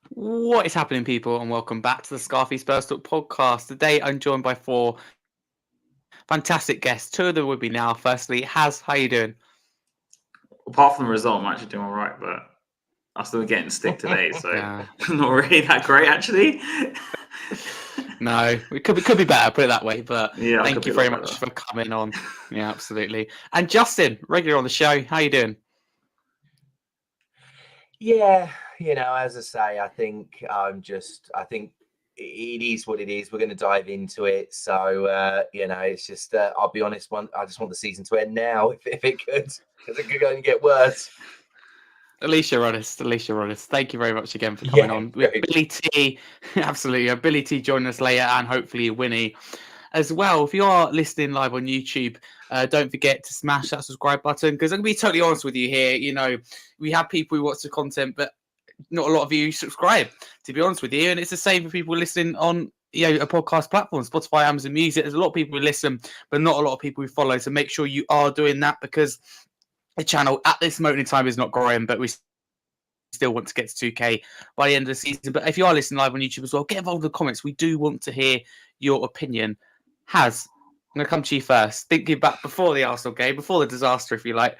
What is happening, people, and welcome back to the Scarfy Spurs Talk podcast. Today, I'm joined by four fantastic guests. Two of them would be now. Firstly, Haz, how you doing? Apart from the result, I'm actually doing all right, but I'm still getting stick today, so Yeah. not really that great, actually. No, it could be better, put it that way. But Yeah, thank you very much for coming on. Yeah, absolutely. And Justin, regular on the show, how you doing? Yeah, as I say, I think it is what it is. We're going to dive into it. So, it's just, I'll be honest, I just want the season to end now if it could, because it could only get worse. At least you're honest. Thank you very much again for coming on. With Billie T, absolutely. Billie T joining us later, and hopefully Wynnie as well. If you are listening live on YouTube, don't forget to smash that subscribe button, because I'm going to be totally honest with you here. You know, we have people who watch the content, but not a lot of you subscribe, to be honest with you. And it's the same for people listening on a podcast platform, Spotify, Amazon Music. There's a lot of people who listen, but not a lot of people who follow. So make sure you are doing that, because the channel at this moment in time is not growing, but we still want to get to 2K by the end of the season. But if you are listening live on YouTube as well, get involved in the comments. We do want to hear your opinion. Haz, I'm going to come to you first. Thinking back before the Arsenal game, before the disaster, if you like,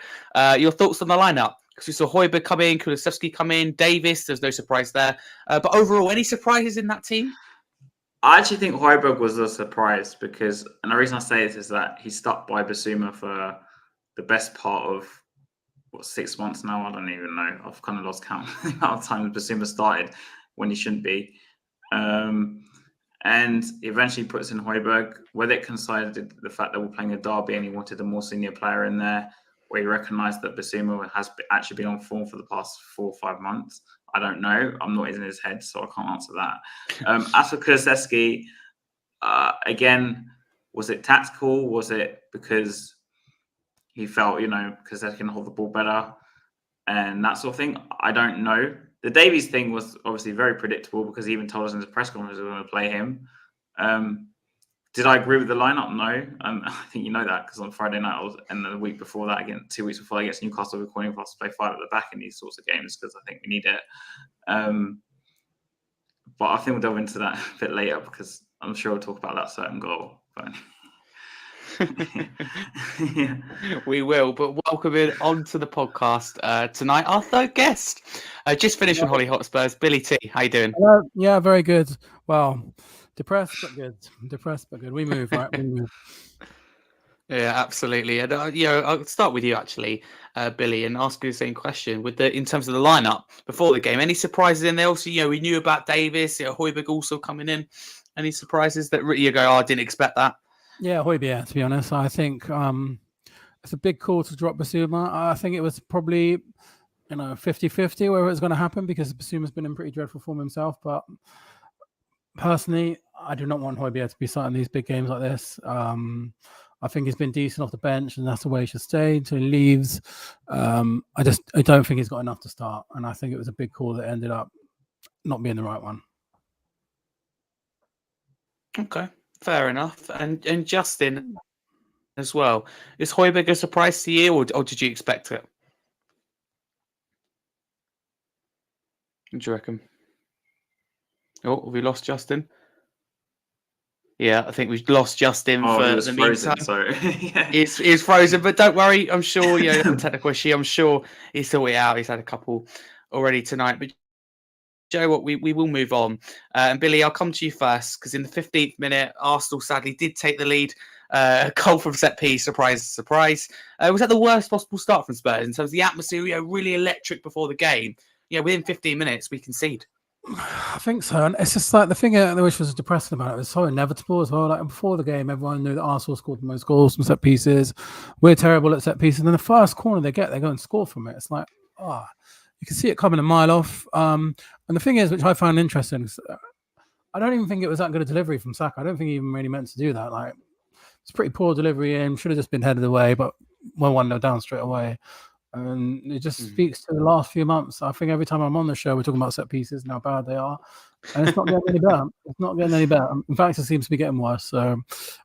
your thoughts on the lineup? Because we saw Højbjerg come in, Kulusevski come in, Davis. There's no surprise there. But overall, any surprises in that team? I actually think Højbjerg was a surprise because, and the reason I say this is that he's stuck by Basuma for the best part of 6 months now. I don't even know. I've kind of lost count the amount of times Basuma started when he shouldn't be. And eventually puts in Højbjerg. Whether it coincided the fact that we're playing a derby and he wanted a more senior player in there, where he recognised that Basuma has actually been on form for the past 4 or 5 months. I don't know. I'm not in his head, so I can't answer that. As for Kulusevski, again, was it tactical? Was it because he felt, Kulusevski can hold the ball better and that sort of thing? I don't know. The Davies thing was obviously very predictable because he even told us in his press conference we were going to play him. Did I agree with the lineup? No. I think you know that because on Friday night and the week before that, again, 2 weeks before, against Newcastle, we're calling for us to play 5 at the back in these sorts of games because I think we need it. But I think we'll delve into that a bit later because I'm sure we'll talk about that certain goal. But yeah. We will, but welcome in onto the podcast tonight. Our third guest, just finished on Holly Hotspurs, Billie T. How you doing? Hello. Yeah, very good. Well, depressed but good. We move, right? We move. Yeah, absolutely. And I'll start with you actually, Billy, and ask you the same question. In terms of the lineup before the game, any surprises in there? Also, we knew about Davis, Højbjerg also coming in. Any surprises that you go, I didn't expect that? Yeah, Højbjerg, to be honest. I think it's a big call to drop Basuma. I think it was probably 50-50 where it was going to happen because Basuma's been in pretty dreadful form himself. But personally, I do not want Højbjerg to be starting these big games like this. I think he's been decent off the bench, and that's the way he should stay until he leaves. I don't think he's got enough to start, and I think it was a big call that ended up not being the right one. Okay, fair enough. And Justin as well. Is Højbjerg a surprise to you, or did you expect it? What do you reckon? Oh, have we lost Justin? Yeah, I think we've lost Justin for the meantime. Sorry. He's frozen, but don't worry. I'm sure, a technical issue. I'm sure he's sorted out. He's had a couple already tonight. But Joe, what we will move on. And Billy, I'll come to you first because in the 15th minute, Arsenal sadly did take the lead. Goal from set piece, surprise. Was that the worst possible start from Spurs in terms of the atmosphere? Really electric before the game. Within 15 minutes, we concede. I think so. And it's just like the thing which was depressing about it was so inevitable as well. Like before the game, everyone knew that Arsenal scored the most goals from set pieces. We're terrible at set pieces. And then the first corner they go and score from it. It's like, you can see it coming a mile off. And the thing is, which I found interesting, is I don't even think it was that good a delivery from Saka. I don't think he even really meant to do that. Like, it's pretty poor delivery and should have just been headed away, but 1-1 down straight away. And it just speaks to the last few months. I think every time I'm on the show, we're talking about set pieces and how bad they are. And it's not getting any better. In fact, it seems to be getting worse. So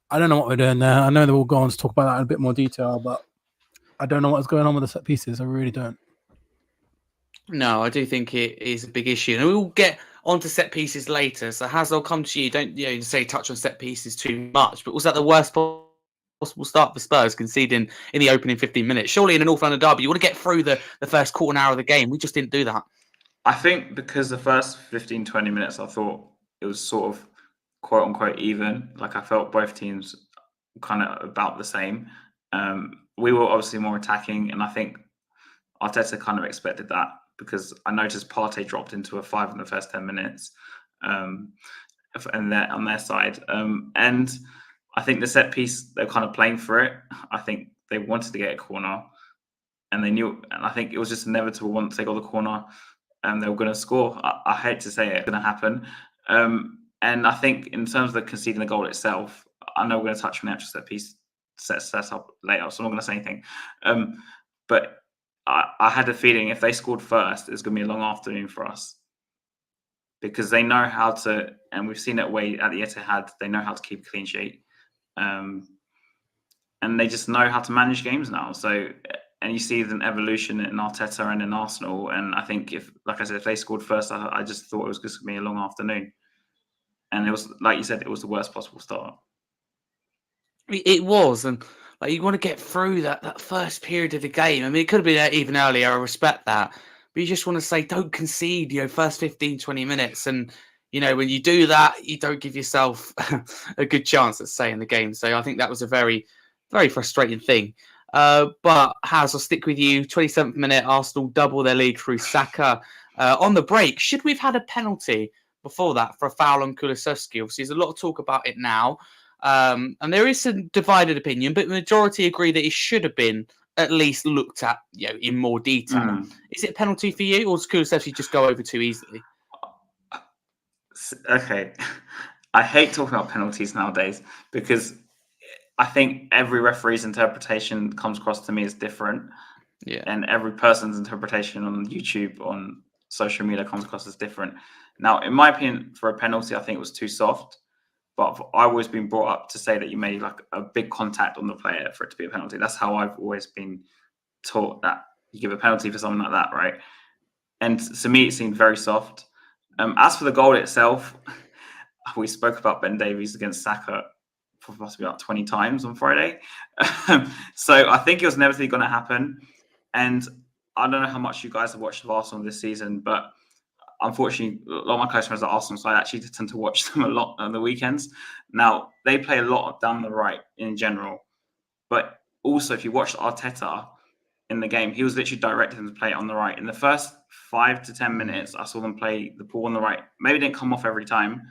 I don't know what we're doing there. I know that we'll go on to talk about that in a bit more detail, but I don't know what's going on with the set pieces. I really don't. No, I do think it is a big issue. And we'll get on to set pieces later. So Haz, I'll come to you. Don't say touch on set pieces too much, but was that the worst possible start for Spurs, conceding in the opening 15 minutes? Surely in a North London derby, you want to get through the first quarter hour of the game. We just didn't do that. I think because the first 15, 20 minutes, I thought it was sort of quote unquote even. Like I felt both teams kind of about the same. We were obviously more attacking, and I think Arteta kind of expected that because I noticed Partey dropped into a 5 in the first 10 minutes, and on their side. And I think the set piece, they're kind of playing for it. I think they wanted to get a corner, and they knew. And I think it was just inevitable once they got the corner, and they were going to score. I hate to say it, it's going to happen. And I think in terms of the conceding the goal itself, I know we're going to touch on the actual set piece set up later, so I'm not going to say anything. But I had a feeling if they scored first, it's going to be a long afternoon for us because they know how to, and we've seen it away at the Etihad, they know how to keep a clean sheet. And they just know how to manage games now. So, and you see an evolution in Arteta and in Arsenal. And I think if they scored first, I just thought it was just going to be a long afternoon. And it was, like you said, it was the worst possible start. It was, and like you want to get through that first period of the game. I mean, it could have been even earlier. I respect that, but you just want to say don't concede. First 15, 20 minutes, and when you do that, you don't give yourself a good chance at staying in the game. So I think that was a very, very frustrating thing. But Haz, I'll stick with you. 27th minute, Arsenal double their lead through Saka on the break. Should we have had a penalty before that for a foul on Kulusevski? Obviously, there's a lot of talk about it now. And there is some divided opinion, but the majority agree that it should have been at least looked at, in more detail. Is it a penalty for you, or does Kulusevski just go over too easily? Okay, I hate talking about penalties nowadays because I think every referee's interpretation comes across to me as different. Yeah, and every person's interpretation on YouTube, on social media, comes across as different. Now, in my opinion, for a penalty, I think it was too soft. But I've always been brought up to say that you made like a big contact on the player for it to be a penalty. That's how I've always been taught that you give a penalty for something like that, right? And to me, it seemed very soft. As for the goal itself, we spoke about Ben Davies against Saka for possibly about 20 times on Friday. So I think it was inevitably going to happen. And I don't know how much you guys have watched of Arsenal this season, but unfortunately, a lot of my close friends are Arsenal, so I actually tend to watch them a lot on the weekends. Now, they play a lot down the right in general. But also, if you watch Arteta in the game, he was literally directing them to play it on the right. In the first 5 to 10 minutes, I saw them play the ball on the right. Maybe it didn't come off every time,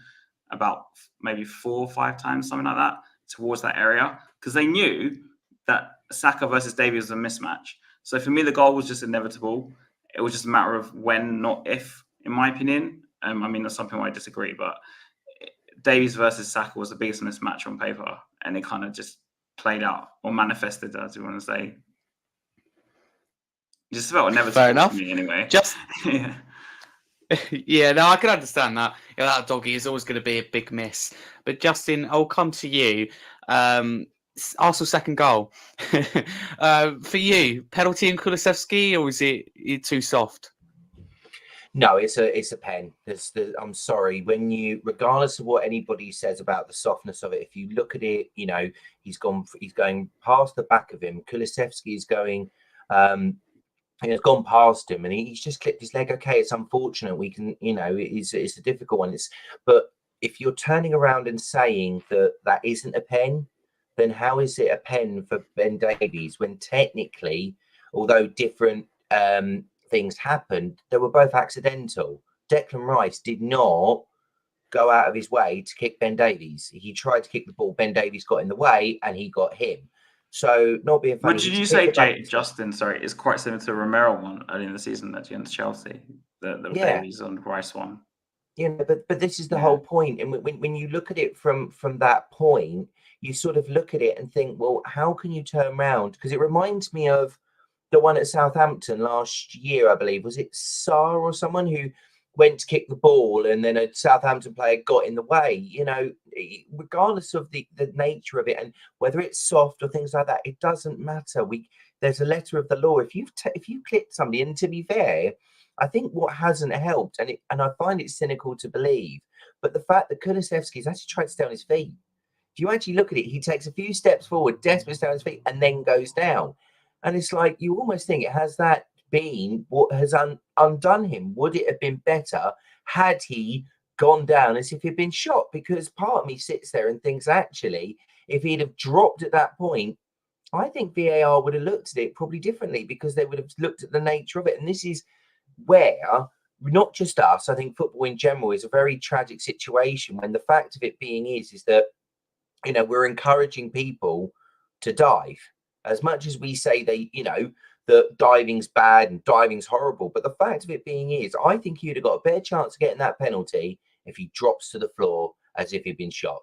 about maybe 4 or 5 times, something like that, towards that area. Because they knew that Saka versus Davies was a mismatch. So for me, the goal was just inevitable. It was just a matter of when, not if. In my opinion, I mean, that's something I disagree, but Davies versus Saka was the biggest mismatch on paper, and it kind of just played out or manifested, as you want to say. It just felt inevitable. Fair enough. To me, anyway. Just yeah, no, I can understand that. That doggy is always going to be a big miss. But Justin, I'll come to you. Arsenal's second goal for you, penalty in Kulusevski, or is it too soft? No, it's a pen. I'm sorry. Regardless of what anybody says about the softness of it, if you look at it, he's going past the back of him. Kulusevski is going, he has gone past him, and he's just clipped his leg. Okay, it's unfortunate. We can, it's a difficult one. But if you're turning around and saying that isn't a pen, then how is it a pen for Ben Davies when technically, although different things happened, they were both accidental. Declan Rice did not go out of his way to kick Ben Davies. He tried to kick the ball. Ben Davies got in the way, and he got him. So, not being funny. What did you say, Justin? Sorry, it's quite similar to the Romero one early in the season against Chelsea. The Davies on Rice one. Yeah, but this is the whole point. And when you look at it from that point, you sort of look at it and think, well, how can you turn around? Because it reminds me of the one at Southampton last year, I believe. Was it Sarr or someone who went to kick the ball and then a Southampton player got in the way? Regardless of the nature of it and whether it's soft or things like that, it doesn't matter. There's a letter of the law. If you clip somebody, and to be fair, I think what hasn't helped, and I find it cynical to believe, but the fact that Kulusevski's actually tried to stay on his feet. If you actually look at it, he takes a few steps forward, desperate to stay on his feet, and then goes down. And it's like, you almost think, has that been what has undone him? Would it have been better had he gone down as if he'd been shot? Because part of me sits there and thinks, actually, if he'd have dropped at that point, I think VAR would have looked at it probably differently, because they would have looked at the nature of it. And this is where, not just us, I think football in general is a very tragic situation, when the fact of it being is that, you know, we're encouraging people to dive. As much as we say they, you know, that diving's bad and diving's horrible, but the fact of it being is, I think he'd have got a better chance of getting that penalty if he drops to the floor as if he'd been shot,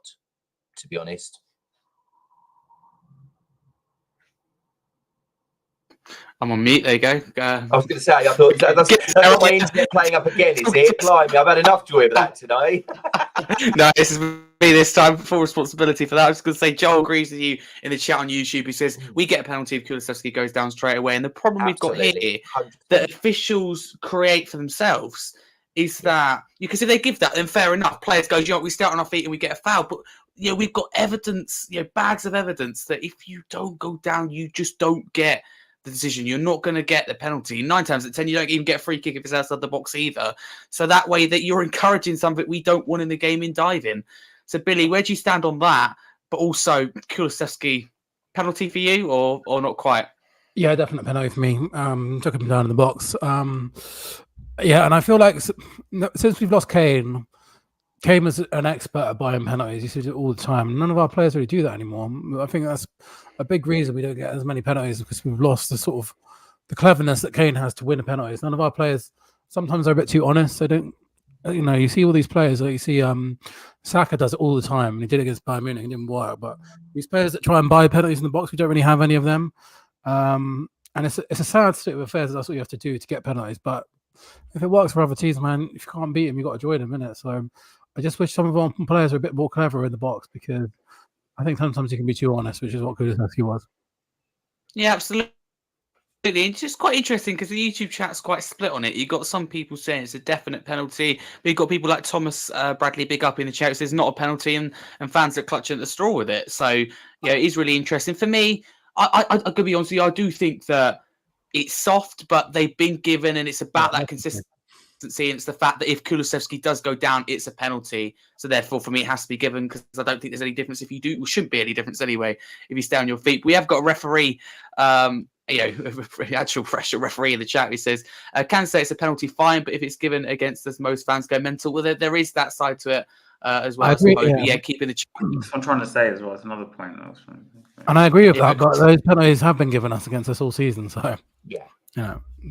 to be honest. I'm on mute. There you go. I was going to say, I thought that's not my internet playing up again, is it? Blimey, I've had enough joy of that today. No, this is me this time. Full responsibility for that. I was going to say, Joel agrees with you in the chat on YouTube. He says we get a penalty if Kulusevski goes down straight away. And the problem we've got here 100%. That officials create for themselves is that, because if they give that, then fair enough. Players go, we start on our feet and we get a foul. But you know, we've got evidence, you know, bags of evidence that if you don't go down, you just don't get the decision. You're not going to get the penalty. 9 times out of 10, you don't even get a free kick if it's outside the box either. So that way, that you're encouraging something we don't want in the game in diving. So Billy, where do you stand on that? But also, Kulusevski, penalty for you or not quite? Yeah, definite penalty for me. Took him down in the box. Yeah, and I feel like since we've lost Kane was an expert at buying penalties. He sees it all the time. None of our players really do that anymore. I think that's a big reason we don't get as many penalties, because we've lost the sort of the cleverness that Kane has to win a penalties. None of our players sometimes are a bit too honest. They don't, you know, you see all these players, like you see Saka does it all the time, and he did it against Bayern Munich, it didn't work. But these players that try and buy penalties in the box, we don't really have any of them. And it's a sad state of affairs. That's what you have to do to get penalties. But if it works for other teams, man, if you can't beat them, you got to join them, innit? So I just wish some of our players were a bit more clever in the box, because I think sometimes you can be too honest, which is what Kulusevski was. Yeah, absolutely. It's just quite interesting because the YouTube chat's quite split on it. You've got some people saying it's a definite penalty. But you've got people like Thomas Bradley, big up in the chat, who says not a penalty, and fans that clutch at the straw with it. So, yeah, it is really interesting. For me, I could be honest with you, I do think that it's soft, but they've been given, and it's about that consistency. And it's the fact that if Kulusevski does go down, it's a penalty. So therefore, for me, it has to be given, because I don't think there's any difference if you do. Well, shouldn't be any difference anyway if you stay on your feet. We have got a referee, actual pressure referee in the chat. He says, can say it's a penalty, fine, but if it's given against us, most fans go mental. Well, there is that side to it as well. I agree, yeah, keeping the chat. That's what I'm trying to say as well. It's another point. And I agree with that, but those penalties have been given us against us all season. So yeah.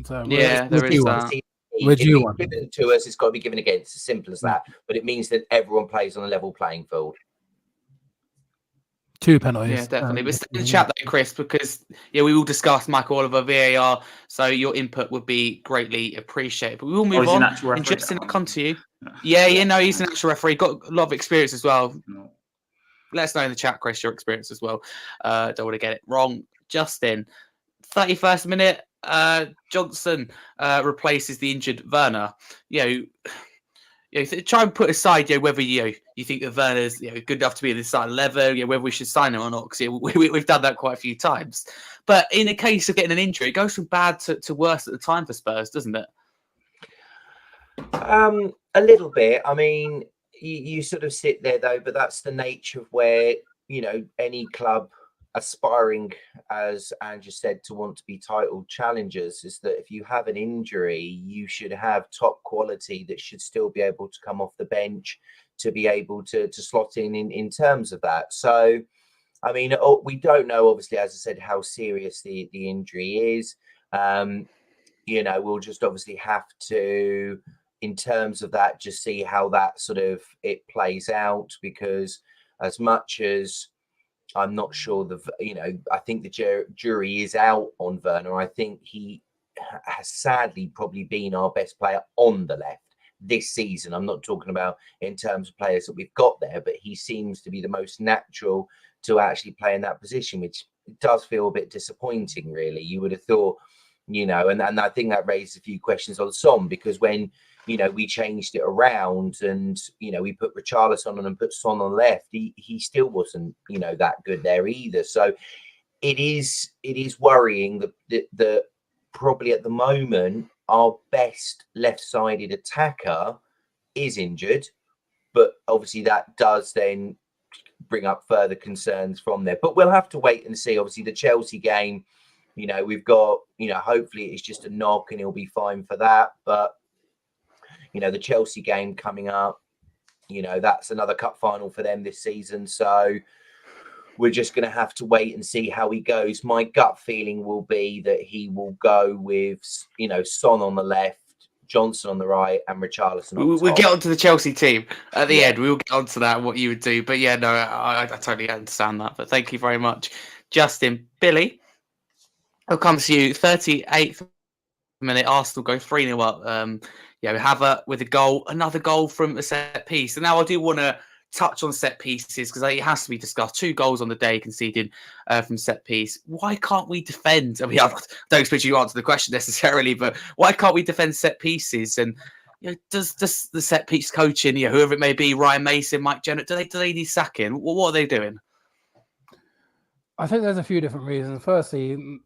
So there is that. If it's given to us, it's got to be given against. As simple as that. But it means that everyone plays on a level playing field. 2 penalties. Yeah, definitely. But stay in the chat though, Chris, because we will discuss Michael Oliver VAR. So your input would be greatly appreciated. But we will move on. And Justin, I'll come to you. No, he's an actual referee. Got a lot of experience as well. No. Let us know in the chat, Chris, your experience as well. Don't want to get it wrong. Justin, 31st minute. Johnson replaces the injured Werner. Try and put aside whether you think that Werner's good enough to be in the starting 11, whether we should sign him or not, because we've done that quite a few times. But in the case of getting an injury, it goes from bad to worse at the time for Spurs, doesn't it? A little bit. I mean, you sort of sit there though, but that's the nature of where any club aspiring, as Andrew said, to want to be title challengers, is that if you have an injury, you should have top quality that should still be able to come off the bench to be able to slot in terms of that. So, I mean, we don't know, obviously, as I said, how serious the injury is. We'll just obviously have to, in terms of that, just see how that sort of it plays out, because as much as I'm not sure I think the jury is out on Werner. I think he has sadly probably been our best player on the left this season. I'm not talking about in terms of players that we've got there, but he seems to be the most natural to actually play in that position, which does feel a bit disappointing, really. You would have thought you know, and I think that raised a few questions on Son, because when, you know, we changed it around and, you know, we put Richarlison on and put Son on left, he still wasn't, you know, that good there either. So it is worrying that probably at the moment our best left-sided attacker is injured, but obviously that does then bring up further concerns from there. But we'll have to wait and see. Obviously the Chelsea game, you know, we've got, you know, hopefully it's just a knock and he'll be fine for that. But, you know, the Chelsea game coming up, you know, that's another cup final for them this season. So we're just going to have to wait and see how he goes. My gut feeling will be that he will go with, you know, Son on the left, Johnson on the right, and Richarlison on top. We'll get onto the Chelsea team at the end. We'll get onto that, what you would do. But yeah, no, I totally understand that. But thank you very much, Justin. Billy, I'll come to you. 38th minute, Arsenal go 3-0 up. Yeah, we have with a goal, another goal from a set piece. And now I do want to touch on set pieces because it has to be discussed. 2 goals on the day conceded from set piece. Why can't we defend? I mean, I don't expect you to answer the question necessarily, but why can't we defend set pieces? And you know, does the set piece coaching, you know, whoever it may be, Ryan Mason, Mike Jennett, do they need sacking? What are they doing? I think there's a few different reasons. Firstly,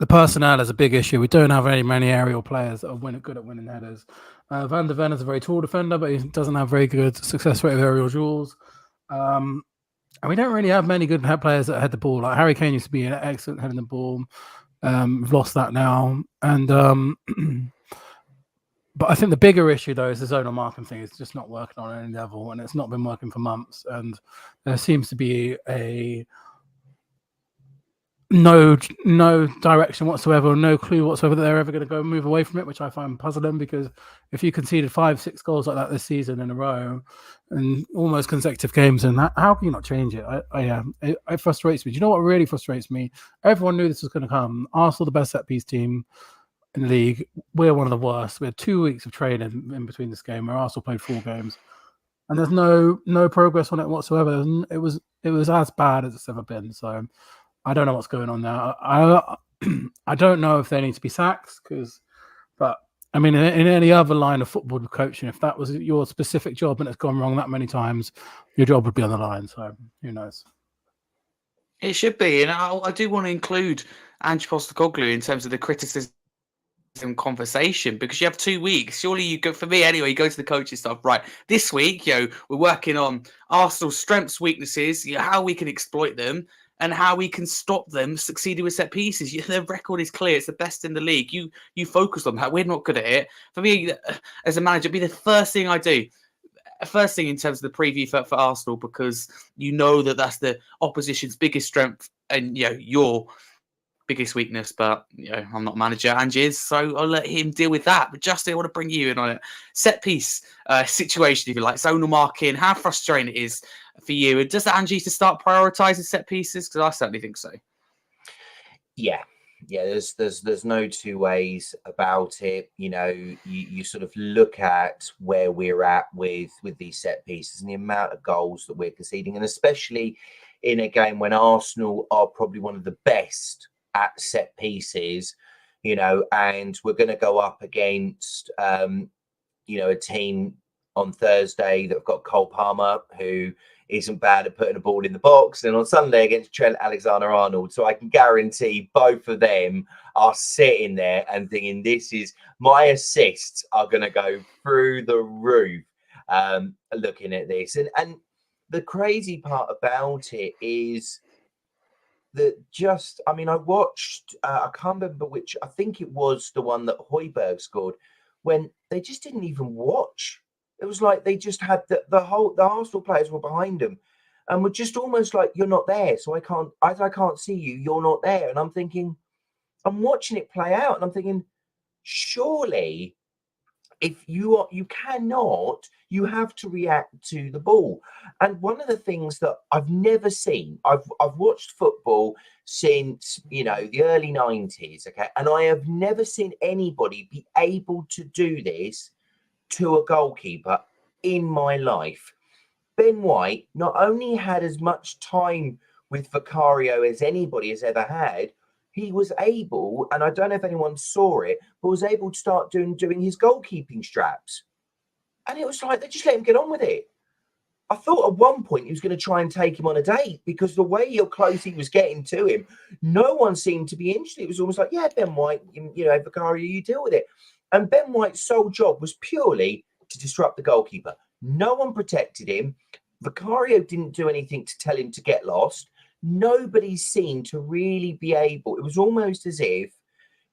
the personnel is a big issue. We don't have very many aerial players that are good at winning headers. Van der Ven is a very tall defender, but he doesn't have very good success rate of aerial duels. And we don't really have many good players that head the ball. Like Harry Kane used to be an excellent heading the ball. We've lost that now. And but I think the bigger issue, though, is the zonal marking thing. It's just not working on any level, and it's not been working for months. And there seems to be no direction whatsoever, no clue whatsoever that they're ever going to go move away from it, which I find puzzling, because if you conceded 5-6 goals like that this season in a row and almost consecutive games, and how can you not change it? It frustrates me. Do you know what really frustrates me? Everyone knew this was going to come. Arsenal, the best set piece team in the league. We're one of the worst. We had 2 weeks of training in between this game where Arsenal played 4 games, and there's no progress on it whatsoever. It was as bad as it's ever been. So I don't know what's going on there. I don't know if they need to be sacked, but I mean, in any other line of football coaching, if that was your specific job and it's gone wrong that many times, your job would be on the line. So who knows? It should be, and I do want to include Ange Postecoglou in terms of the criticism conversation, because you have 2 weeks. Surely you go, for me anyway, you go to the coaching staff, right? This week, you know, we're working on Arsenal's strengths, weaknesses, you know, how we can exploit them, and how we can stop them succeeding with set pieces. Their record is clear. It's the best in the league. You focus on that. We're not good at it. For me, as a manager, it'd be the first thing I do. First thing in terms of the preview for Arsenal, because you know that's the opposition's biggest strength and, you know, your biggest weakness. But, you know, I'm not manager, Ange is, so I'll let him deal with that. But Justin, I want to bring you in on it. Set piece situation, if you like, zonal marking, how frustrating it is for you. And does Ange need to start prioritising set pieces? Because I certainly think so. Yeah. There's no two ways about it. You know, you sort of look at where we're at with these set pieces and the amount of goals that we're conceding, and especially in a game when Arsenal are probably one of the best at set pieces, you know, and we're going to go up against you know, a team on Thursday that have got Cole Palmer, who isn't bad at putting a ball in the box, and on Sunday against Trent Alexander-Arnold. So I can guarantee both of them are sitting there and thinking, this is, my assists are going to go through the roof looking at this. And the crazy part about it is that just, I mean, I watched, I can't remember which, I think it was the one that Højbjerg scored, when they just didn't even watch. It was like they just had the Arsenal players were behind them and were just almost like, you're not there, so I can't see you, you're not there. And I'm thinking, I'm watching it play out and I'm thinking, surely if you cannot, you have to react to the ball. And one of the things that I've never seen, I've watched football since, you know, the early 90s, okay, and I have never seen anybody be able to do this to a goalkeeper in my life. Ben White not only had as much time with Vicario as anybody has ever had, he was able, and I don't know if anyone saw it, but was able to start doing his goalkeeping straps. And it was like, they just let him get on with it. I thought at one point he was going to try and take him on a date, because the way how close he was getting to him, no one seemed to be interested. It was almost like, yeah, Ben White, Vicario, you deal with it. And Ben White's sole job was purely to disrupt the goalkeeper. No one protected him. Vicario didn't do anything to tell him to get lost. Nobody seemed to really be able. It was almost as if,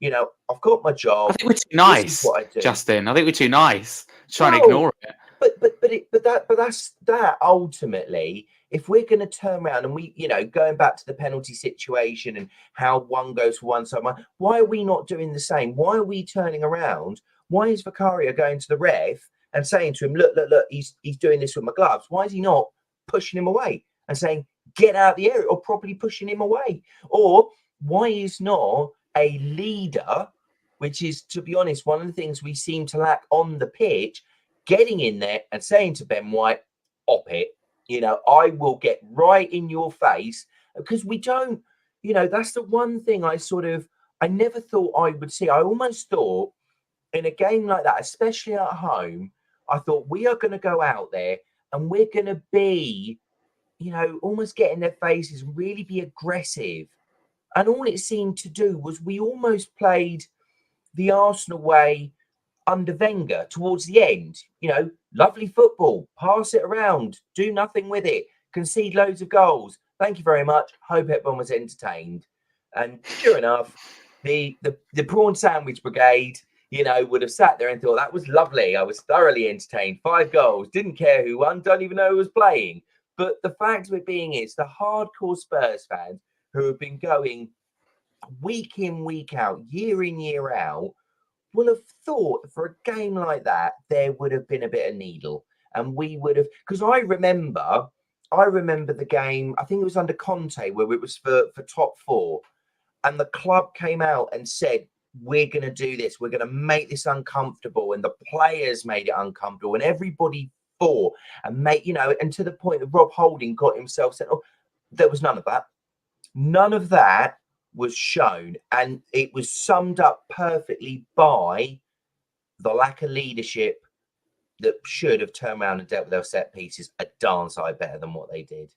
I've got my job. I think we're too nice, Justin. I think we're too nice. Trying to ignore it. But that's that ultimately. If we're going to turn around and we, going back to the penalty situation and how one goes for one side, why are we not doing the same? Why are we turning around? Why is Vicario going to the ref and saying to him, look, he's doing this with my gloves? Why is he not pushing him away and saying, get out of the area, or properly pushing him away? Or why is not a leader, which is, to be honest, one of the things we seem to lack on the pitch, getting in there and saying to Ben White, op it, I will get right in your face, because we don't, that's the one thing I never thought I would see. I almost thought in a game like that, especially at home, I thought we are going to go out there and we're going to be, almost get in their faces, really be aggressive. And all it seemed to do was we almost played the Arsenal way under Wenger towards the end. Lovely football, pass it around, do nothing with it, concede loads of goals. Thank you very much. Hope everyone was entertained. And sure enough, the prawn sandwich brigade, would have sat there and thought, that was lovely. I was thoroughly entertained. 5 goals, didn't care who won, don't even know who was playing. But the fact of it being is, the hardcore Spurs fans who have been going week in, week out, year in, year out, will have thought for a game like that, there would have been a bit of needle. And we would have, because I remember the game, I think it was under Conte, where it was for top 4. And the club came out and said, we're going to do this. We're going to make this uncomfortable. And the players made it uncomfortable. And everybody fought and and to the point that Rob Holding got himself said, oh, there was none of that. None of that was shown, and it was summed up perfectly by the lack of leadership that should have turned around and dealt with their set pieces a darn sight better than what they did.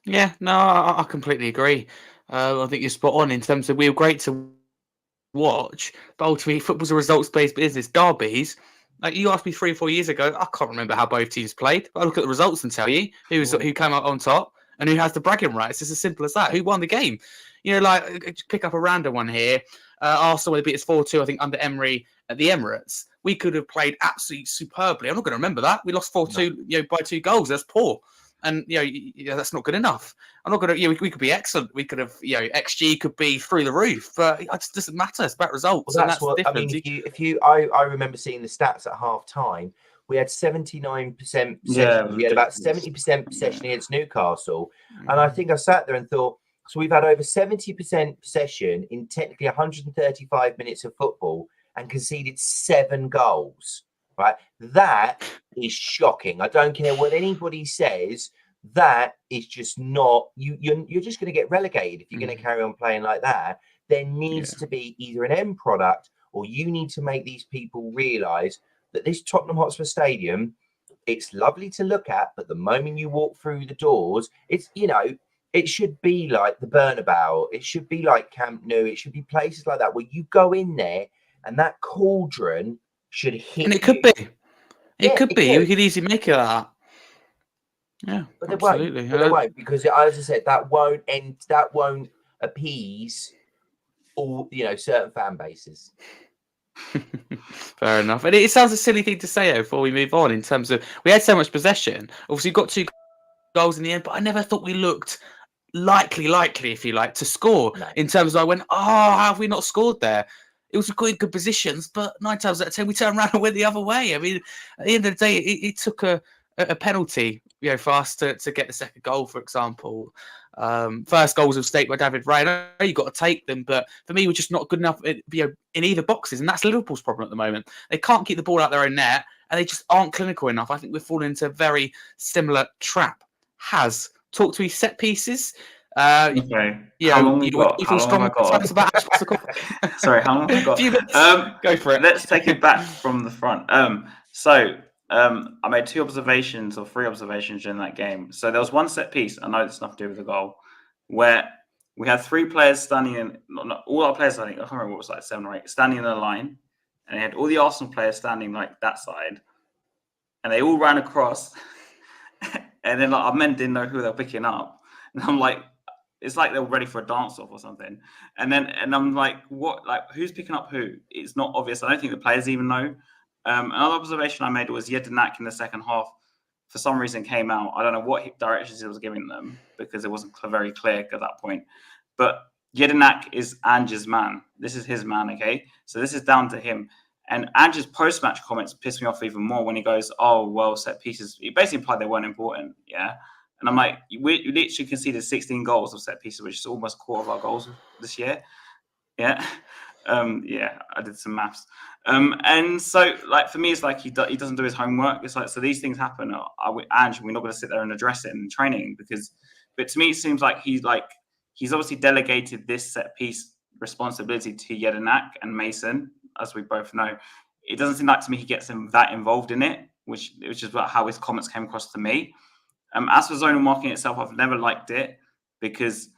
Yeah, no, I completely agree. I think you're spot on in terms of we were great to watch, but ultimately football's a results-based business. Derbies, like you asked me 3 or 4 years ago, I can't remember how both teams played, but I look at the results and tell you who came out on top and who has the bragging rights. It's as simple as that. Who won the game? Pick up a random one here. Arsenal, they beat us 4-2, I think, under Emery at the Emirates. We could have played absolutely superbly. I'm not going to remember that. We lost 4-2, by 2 goals. That's poor. And, that's not good enough. I'm not going to, we could be excellent. We could have, XG could be through the roof, but it just doesn't matter. It's about results. Well, that's what, I mean, I remember seeing the stats at half time. We had 79% possession. Yeah, we had about 70% possession against Newcastle. And I think I sat there and thought, so we've had over 70% possession in technically 135 minutes of football and conceded 7 goals, right? That is shocking. I don't care what anybody says. That is just not, you're just going to get relegated if you're going to carry on playing like that. There needs to be either an end product, or you need to make these people realise that this Tottenham Hotspur Stadium, it's lovely to look at, but the moment you walk through the doors, it's, it should be like the Bernabeu. It should be like Camp Nou. It should be places like that where you go in there and that cauldron should hit. And it could be. It could be. We could easily make it that. Yeah, but absolutely. They won't, because, as I said, that won't appease all, certain fan bases. Fair enough. And it sounds a silly thing to say before we move on, in terms of we had so much possession. Obviously, we got 2 goals in the end, but I never thought we looked likely, if you like, to score. No. In terms of, I went, how have we not scored there? It was quite good positions, but 9 times out of 10 we turned around and went the other way. I mean, at the end of the day, it took a penalty, for us to get the second goal, for example. First goal was a mistake by David Ray. I know you've got to take them, but for me, we're just not good enough in either boxes, and that's Liverpool's problem at the moment. They can't keep the ball out their own net, and they just aren't clinical enough. I think we're falling into a very similar trap. Talk to me set pieces. Okay. Yeah, How long we got? you How feel long have strong I got? about Ash Postecoglou? Sorry, how long have I got? Few minutes. Go for it. Let's take it back from the front. I made 3 observations during that game. So there was one set piece. I know it's nothing to do with the goal, where we had 3 players standing in. Not all our players. I can't remember what it was, like 7 or 8, standing in a line, and they had all the Arsenal players standing like that side, and they all ran across. And then like our men didn't know who they were picking up, and I'm like, it's like they were ready for a dance off or something. And I'm like, what? Like, who's picking up who? It's not obvious. I don't think the players even know. Another observation I made was Jedinak in the second half, for some reason, came out. I don't know what directions he was giving them because it wasn't very clear at that point. But Jedinak is Ange's man. This is his man, okay? So this is down to him. And Ange's post-match comments pissed me off even more when he goes, "Oh, well, set pieces." He basically implied they weren't important, yeah? And I'm like, we literally conceded 16 goals of set pieces, which is almost a quarter of our goals this year. Yeah. Yeah, I did some maths. And so, like, for me, it's like he doesn't do his homework. It's like, so these things happen. Ange, we're not going to sit there and address it in training but to me, it seems like he's obviously delegated this set piece responsibility to Jedinak and Mason, as we both know. It doesn't seem like to me he gets him that involved in it, which is about how his comments came across to me. As for zonal marking itself, I've never liked it because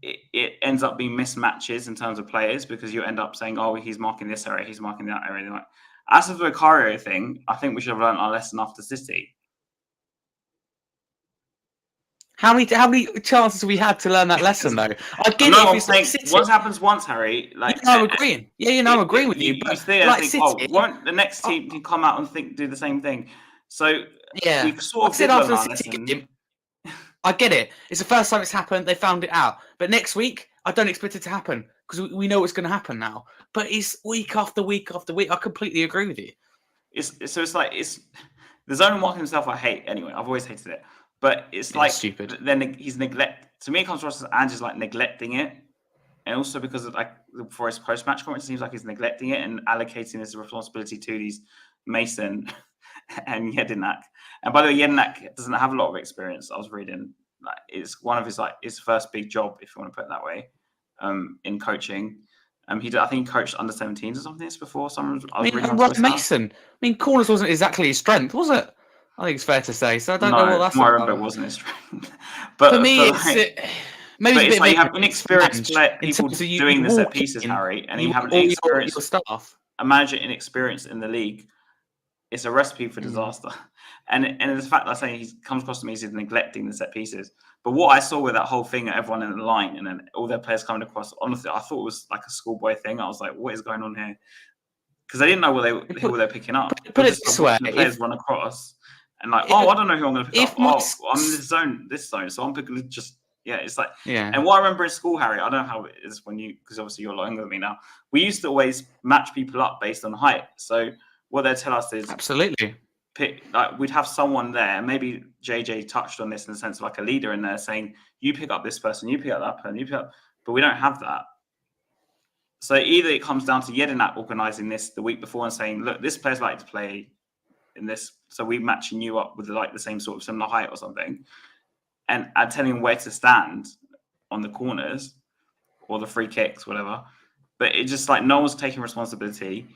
it ends up being mismatches in terms of players, because you end up saying, "Oh, he's marking this area, he's marking that area." Like, as for the Vicario thing, I think we should have learned our lesson after City. How many chances have we had to learn that lesson, though? I get No, it. City, once happens once, Harry. Like, I'm agreeing. Yeah, I'm agreeing with you. You But stay there and think, "Oh, won't the next team can come out and do the same thing?" So yeah, we sort of did learn our lesson. Game, I get it. It's the first time it's happened. They found it out. But next week, I don't expect it to happen because we know what's going to happen now. But it's week after week after week. I completely agree with you. It's the zonal marking himself. I hate anyway. I've always hated it. But it's like stupid. Then he's to me, it comes across as Ange's like neglecting it, and also because of like for his post-match comments, it seems like he's neglecting it and allocating this responsibility to these Mason and Jedinak. And by the way, Jedinak doesn't have a lot of experience. I was reading, like, it's one of his first big job, if you want to put it that way, in coaching. I think he coached under 17s or something before. Mason. Corners wasn't exactly his strength, was it? I think it's fair to say. So I don't know what that's about. About. It wasn't his strength. But for me, it's like you have inexperienced people doing the set pieces, Harry, and you have inexperienced staff. A manager inexperienced in the league. It's a recipe for disaster. And the fact that I'm saying he comes across to me as he's neglecting the set pieces. But what I saw with that whole thing, everyone in the line and then all their players coming across, honestly, I thought it was like a schoolboy thing. I was like, what is going on here? Because I didn't know who they were picking up. Put it this way. The players run across and like, I don't know who I'm going to pick up. I'm in this zone. So I'm picking just, it's like, And what I remember in school, Harry, I don't know how it is because obviously you're younger than me now. We used to always match people up based on height. So what they tell us is absolutely we'd have someone there. Maybe JJ touched on this in the sense of like a leader in there saying, "You pick up this person, you pick up that person, you pick up," but we don't have that. So either it comes down to Jedinak organising this the week before and saying, "Look, this player's like to play in this, so we're matching you up with like the same sort of similar height or something," and telling him where to stand on the corners or the free kicks, whatever. But it's just like no one's taking responsibility.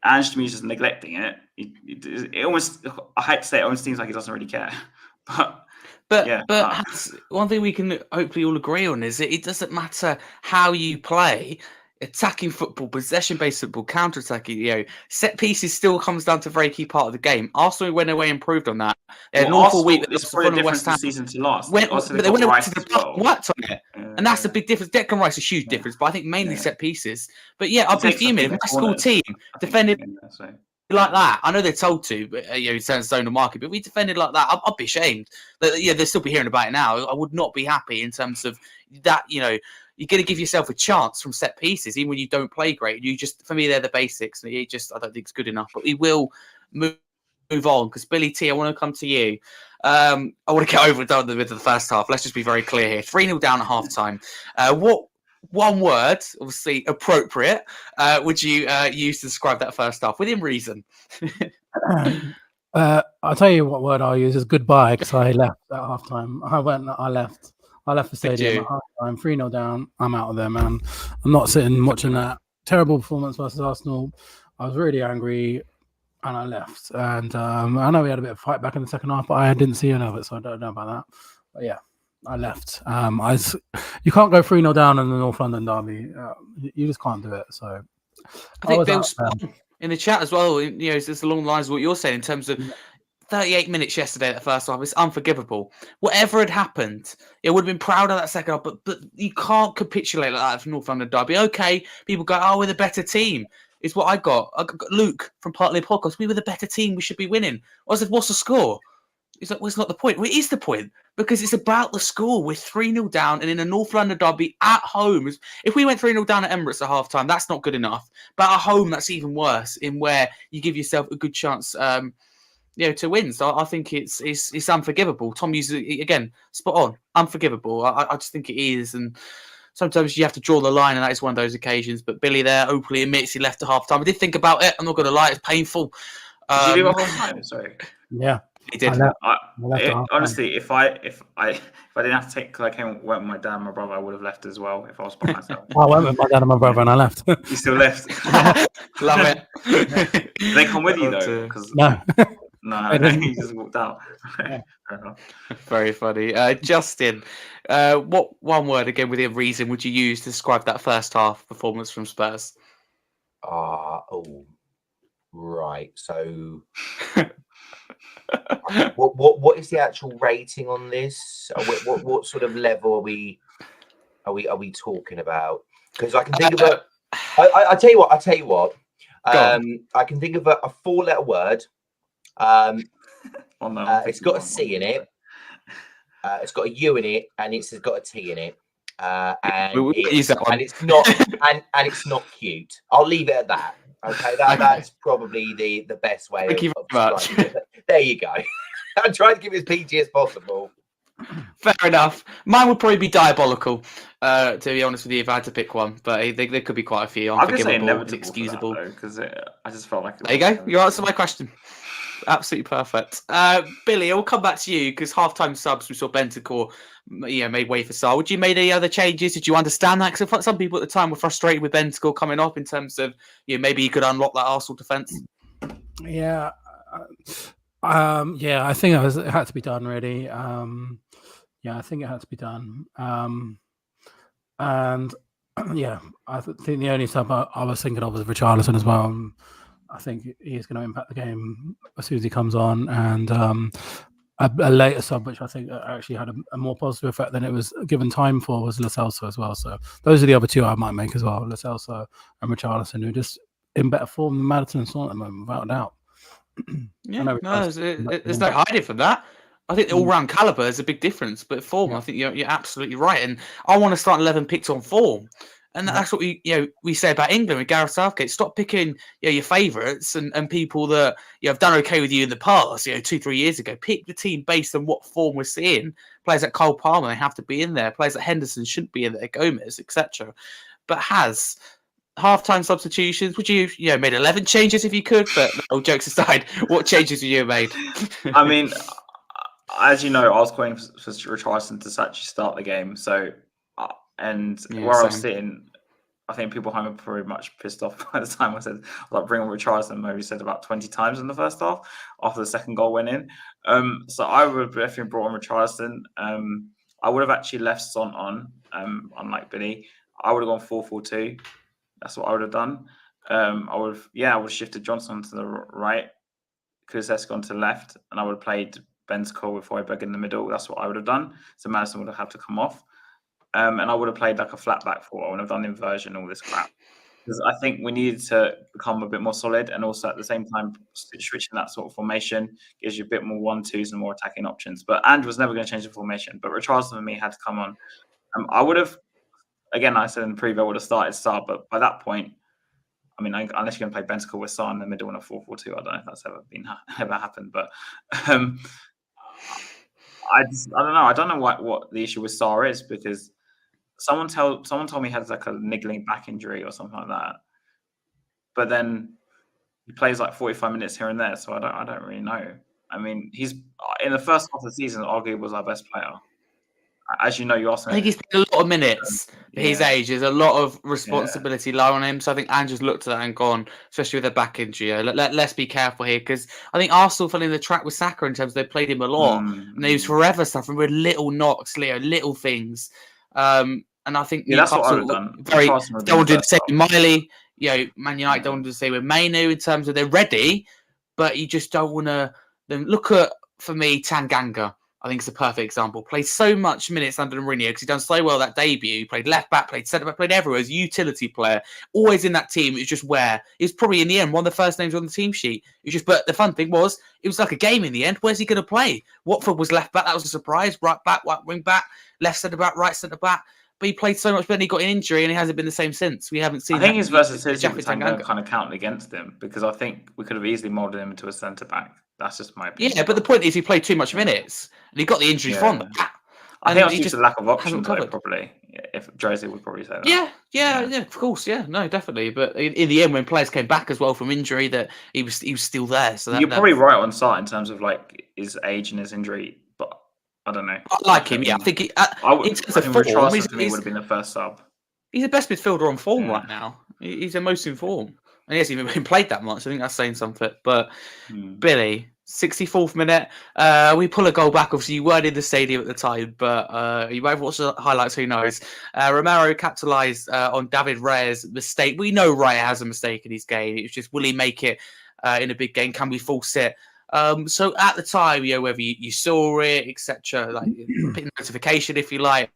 Ange to me is just neglecting it. It almost, I hate to say, it almost seems like he doesn't really care. But one thing we can hopefully all agree on is that it doesn't matter how you play. Attacking football, possession-based football, counter-attacking, set pieces still comes down to a very key part of the game. Arsenal went away and improved on that. They had an awful week. It's probably the difference this season to last. But they went away to the worked on it. And that's the big difference. Declan Rice is a huge difference, but I think mainly set pieces. But I'll be fuming. If my school team defended like that, I know they're told to, but in terms of zonal market, but if we defended like that, I'd be ashamed. They'll still be hearing about it now. I would not be happy in terms of that, you're going to give yourself a chance from set pieces, even when you don't play great. For me, they're the basics. I don't think it's good enough. But we will move on because Billie T, I want to come to you. I want to get over and done with the first half. Let's just be very clear here. 3-0 down at half time. What one word, obviously appropriate, would you use to describe that first half within reason? I'll tell you what word I'll use is goodbye, because I left at half time. I left. I left the stadium at half time, 3-0 down. I'm out of there, man. I'm not sitting watching that terrible performance versus Arsenal. I was really angry and I left. And I know we had a bit of fight back in the second half, but I didn't see any of it, so I don't know about that. But yeah, I left. You can't go 3-0 down in the North London derby. You just can't do it. So I think Bill's in the chat as well. You know, it's along the lines of what you're saying in terms of 38 minutes yesterday. That first half, it's unforgivable. Whatever had happened, it would have been proud of that second half. But you can't capitulate like that for North London derby. Okay, people go, "Oh, we're the better team." It's what I got. Luke from Partly Podcast. We were the better team. We should be winning. I said, "What's the score?" He's like, "Well, it's not the point." Well, it is the point because it's about the score. We're 3-0 down, and in a North London derby at home, if we went 3-0 down at Emirates at half time, that's not good enough. But at home, that's even worse. In where you give yourself a good chance, to win. So I think it's unforgivable. Tom uses it again, spot on, unforgivable. I just think it is, and sometimes you have to draw the line, and that is one of those occasions. But Billy there openly admits he left at half time. I did think about it. I'm not going to lie, it's painful. Did you leave at half time? Sorry. Yeah. He did. Honestly, if I didn't have to take, because I went with my dad and my brother, I would have left as well if I was by myself. I went with my dad and my brother, and I left. You still left? Love it. Did they come with you though? No. No, you just walked out. Yeah. Very funny. Justin, what one word again with a reason would you use to describe that first half performance from Spurs? Right. So what is the actual rating on this? What sort of level are we talking about? Because I can think of I tell you what. I can think of a 4-letter word. It's got a C in it. It's got a U in it, and it's got a T in it. And it's not cute. I'll leave it at that. Okay, that's probably the best way. Thank you very much. There you go. I'm trying to keep it as PG as possible. Fair enough. Mine would probably be diabolical, to be honest with you, if I had to pick one. But there could be quite a few. Unforgivable, inexcusable. Because I just felt like... There you go. You answered my question. Absolutely perfect. Billy, I'll come back to you because halftime subs, we saw Bentancur made way for Sarr. Would you make any other changes? Did you understand that? Because some people at the time were frustrated with Bentancur coming off in terms of maybe he could unlock that Arsenal defence. Yeah. I think it had to be done, really. I think it had to be done. And I think the only sub I was thinking of was Richarlison as well. I think he's going to impact the game as soon as he comes on. And a later sub, which I think actually had a more positive effect than it was given time for, was Lo Celso as well. So those are the other two I might make as well, Lo Celso and Richarlison, who are just in better form than Maddison and Son at the moment, witithout a doubt. There's no hiding from that. I think the all-round caliber is a big difference, but form, I think you're absolutely right. And I want to start 11 picks on form. And that's what we say about England with Gareth Southgate. Stop picking your favourites and people that have done okay with you in the past. 2-3 years ago, pick the team based on what form we're seeing. Players like Cole Palmer, they have to be in there. Players like Henderson shouldn't be in there. Gomez, etc. But has half-time substitutions? Would you made 11 changes if you could? But no, jokes aside, what changes would you have made? I mean, as you know, I was calling for Richarlison to actually start the game. So. Where I was sitting, I think people home were pretty much pissed off by the time I said, bring on Richarlison, maybe said about 20 times in the first half after the second goal went in. So I would have definitely brought on Richarlison. I would have actually left Son on, unlike Billy. I would have gone 4-4-2. That's what I would have done. I would have shifted Johnson to the right, Kulusevski onto the left, and I would have played Bentancur with Højbjerg in the middle. That's what I would have done. So Maddison would have had to come off. And I would have played like a flat back four. I would have done inversion, all this crap. Because I think we needed to become a bit more solid, and also at the same time, switching that sort of formation gives you a bit more 1-2s and more attacking options. But Andrew was never going to change the formation. But Richarlison for me had to come on. I would have, again, I said in the preview, I would have started Sarr, but by that point, I mean, unless you're going to play Bentancur with Sarr in the middle in a 4-4-2, I don't know if that's ever happened. But I don't know. I don't know what the issue with Sarr is, because someone told me he had like a niggling back injury or something like that. But then he plays like 45 minutes here and there, so I don't really know. I mean, he's in the first half of the season, arguably was our best player. as you know, you also. I think he's played a lot of minutes for his age. There's a lot of responsibility lying on him. So I think Andrew's looked at that and gone, especially with a back injury. Let's be careful here, because I think Arsenal fell in the trap with Saka in terms of they played him a lot, and he was forever suffering with little knocks, little things. And I think that's what I would have done. Don't want to do the same with Miley. Man United don't want to do the same with Mainu in terms of they're ready, but you just don't want to. Then look at, for me, Tanganga. I think it's a perfect example. Played so much minutes under Mourinho because he done so well that debut. Played left back, played centre back, played everywhere. As a utility player, always in that team. It was just where he was probably in the end one of the first names on the team sheet. But the fun thing was, it was like a game in the end. Where's he going to play? Watford was left back. That was a surprise. Right back, wing back, left centre back, right centre back. But he played so much better. He got an injury and he hasn't been the same since. We haven't seen. I think his versatility with Tanganga kind of counted against him, because I think we could have easily moulded him into a centre back. That's just my opinion. Yeah, but the point is he played too much minutes and he got the injury from that. I think it's just a lack of options, probably. If Jose would probably say that. Yeah, of course, no, definitely. But in the end, when players came back as well from injury, that he was still there. So you're probably right on site in terms of like his age and his injury, but I don't know. I like him. Yeah, I think in terms of form, he would have been the first sub. He's the best midfielder on form right now. He's the most in form. And he hasn't even been played that much. I think that's saying something. But Billy, 64th minute, we pull a goal back. Obviously, you weren't in the stadium at the time, but you might have watched the highlights. Who knows? Romero capitalised on David Raya's mistake. We know Raya has a mistake in his game. It was just, will he make it in a big game? Can we force it? So at the time, whether you saw it, etc., like notification, if you like.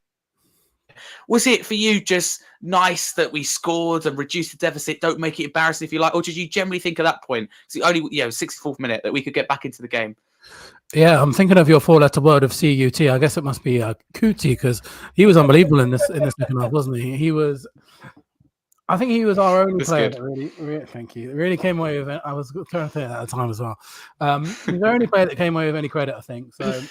Was it for you just nice that we scored and reduced the deficit? Don't make it embarrassing, if you like, or did you generally think at that point, it's the only 64th minute, that we could get back into the game? Yeah, I'm thinking of your four-letter word of CUT. I guess it must be Cootie, because he was unbelievable in the second half, wasn't he? He was. I think he was our only player that really, thank you. Really came away with it. I was trying to say that at the time as well. He's the only player that came away with any credit, I think. So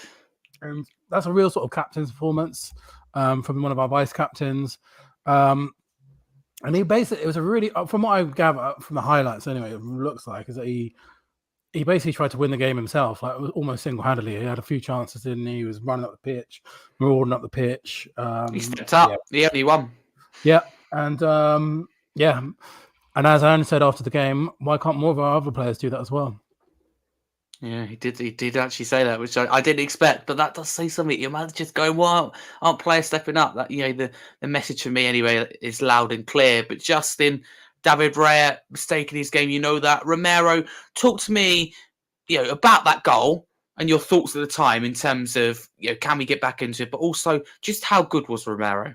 that's a real sort of captain's performance. From one of our vice captains, and he basically, it was a really, from what I gather from the highlights anyway, it looks like is that he basically tried to win the game himself, like almost single-handedly. He had a few chances, didn't he? He was running up the pitch, marauding up the pitch. He stepped up. The only one. Yeah, and and as Aaron said after the game, why can't more of our other players do that as well? Yeah, he did actually say that, which I didn't expect, but that does say something. Your man's just going, well, aren't players stepping up? That the message for me anyway is loud and clear. But Justin, David Raya, mistake in his game, that. Romero, talk to me, about that goal and your thoughts at the time in terms of, can we get back into it, but also just how good was Romero?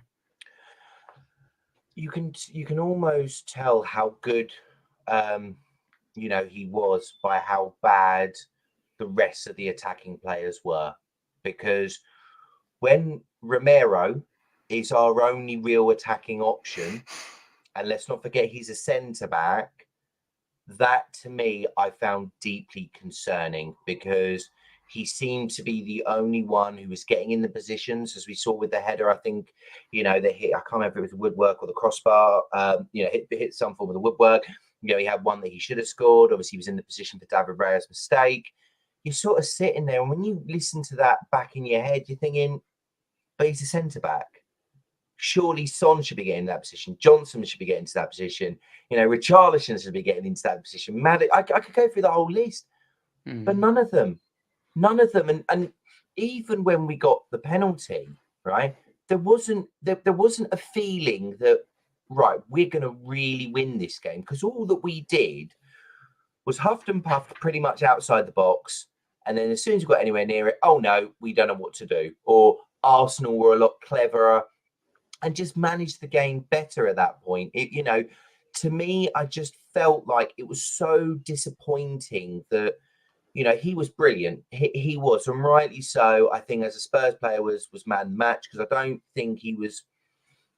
You can almost tell how good he was by how bad the rest of the attacking players were, because when Romero is our only real attacking option, and let's not forget he's a centre back, that to me I found deeply concerning, because he seemed to be the only one who was getting in the positions, as we saw with the header. I think they hit, I can't remember if it was the woodwork or the crossbar, hit some form of the woodwork. He had one that he should have scored. Obviously, he was in the position for David Raya's mistake. You're sort of sitting there, and when you listen to that back in your head, you're thinking, but he's a centre-back. Surely Son should be getting in that position. Johnson should be getting into that position. Richarlison should be getting into that position. Maddie, I could go through the whole list, but none of them. And even when we got the penalty, right, there wasn't a feeling that, right, we're going to really win this game, because all that we did was huffed and puffed pretty much outside the box. And then as soon as we got anywhere near it, oh no, we don't know what to do. Or Arsenal were a lot cleverer and just managed the game better at that point. To me, I just felt like it was so disappointing that, he was brilliant. He was, and rightly so. I think as a Spurs player was man match, because I don't think he was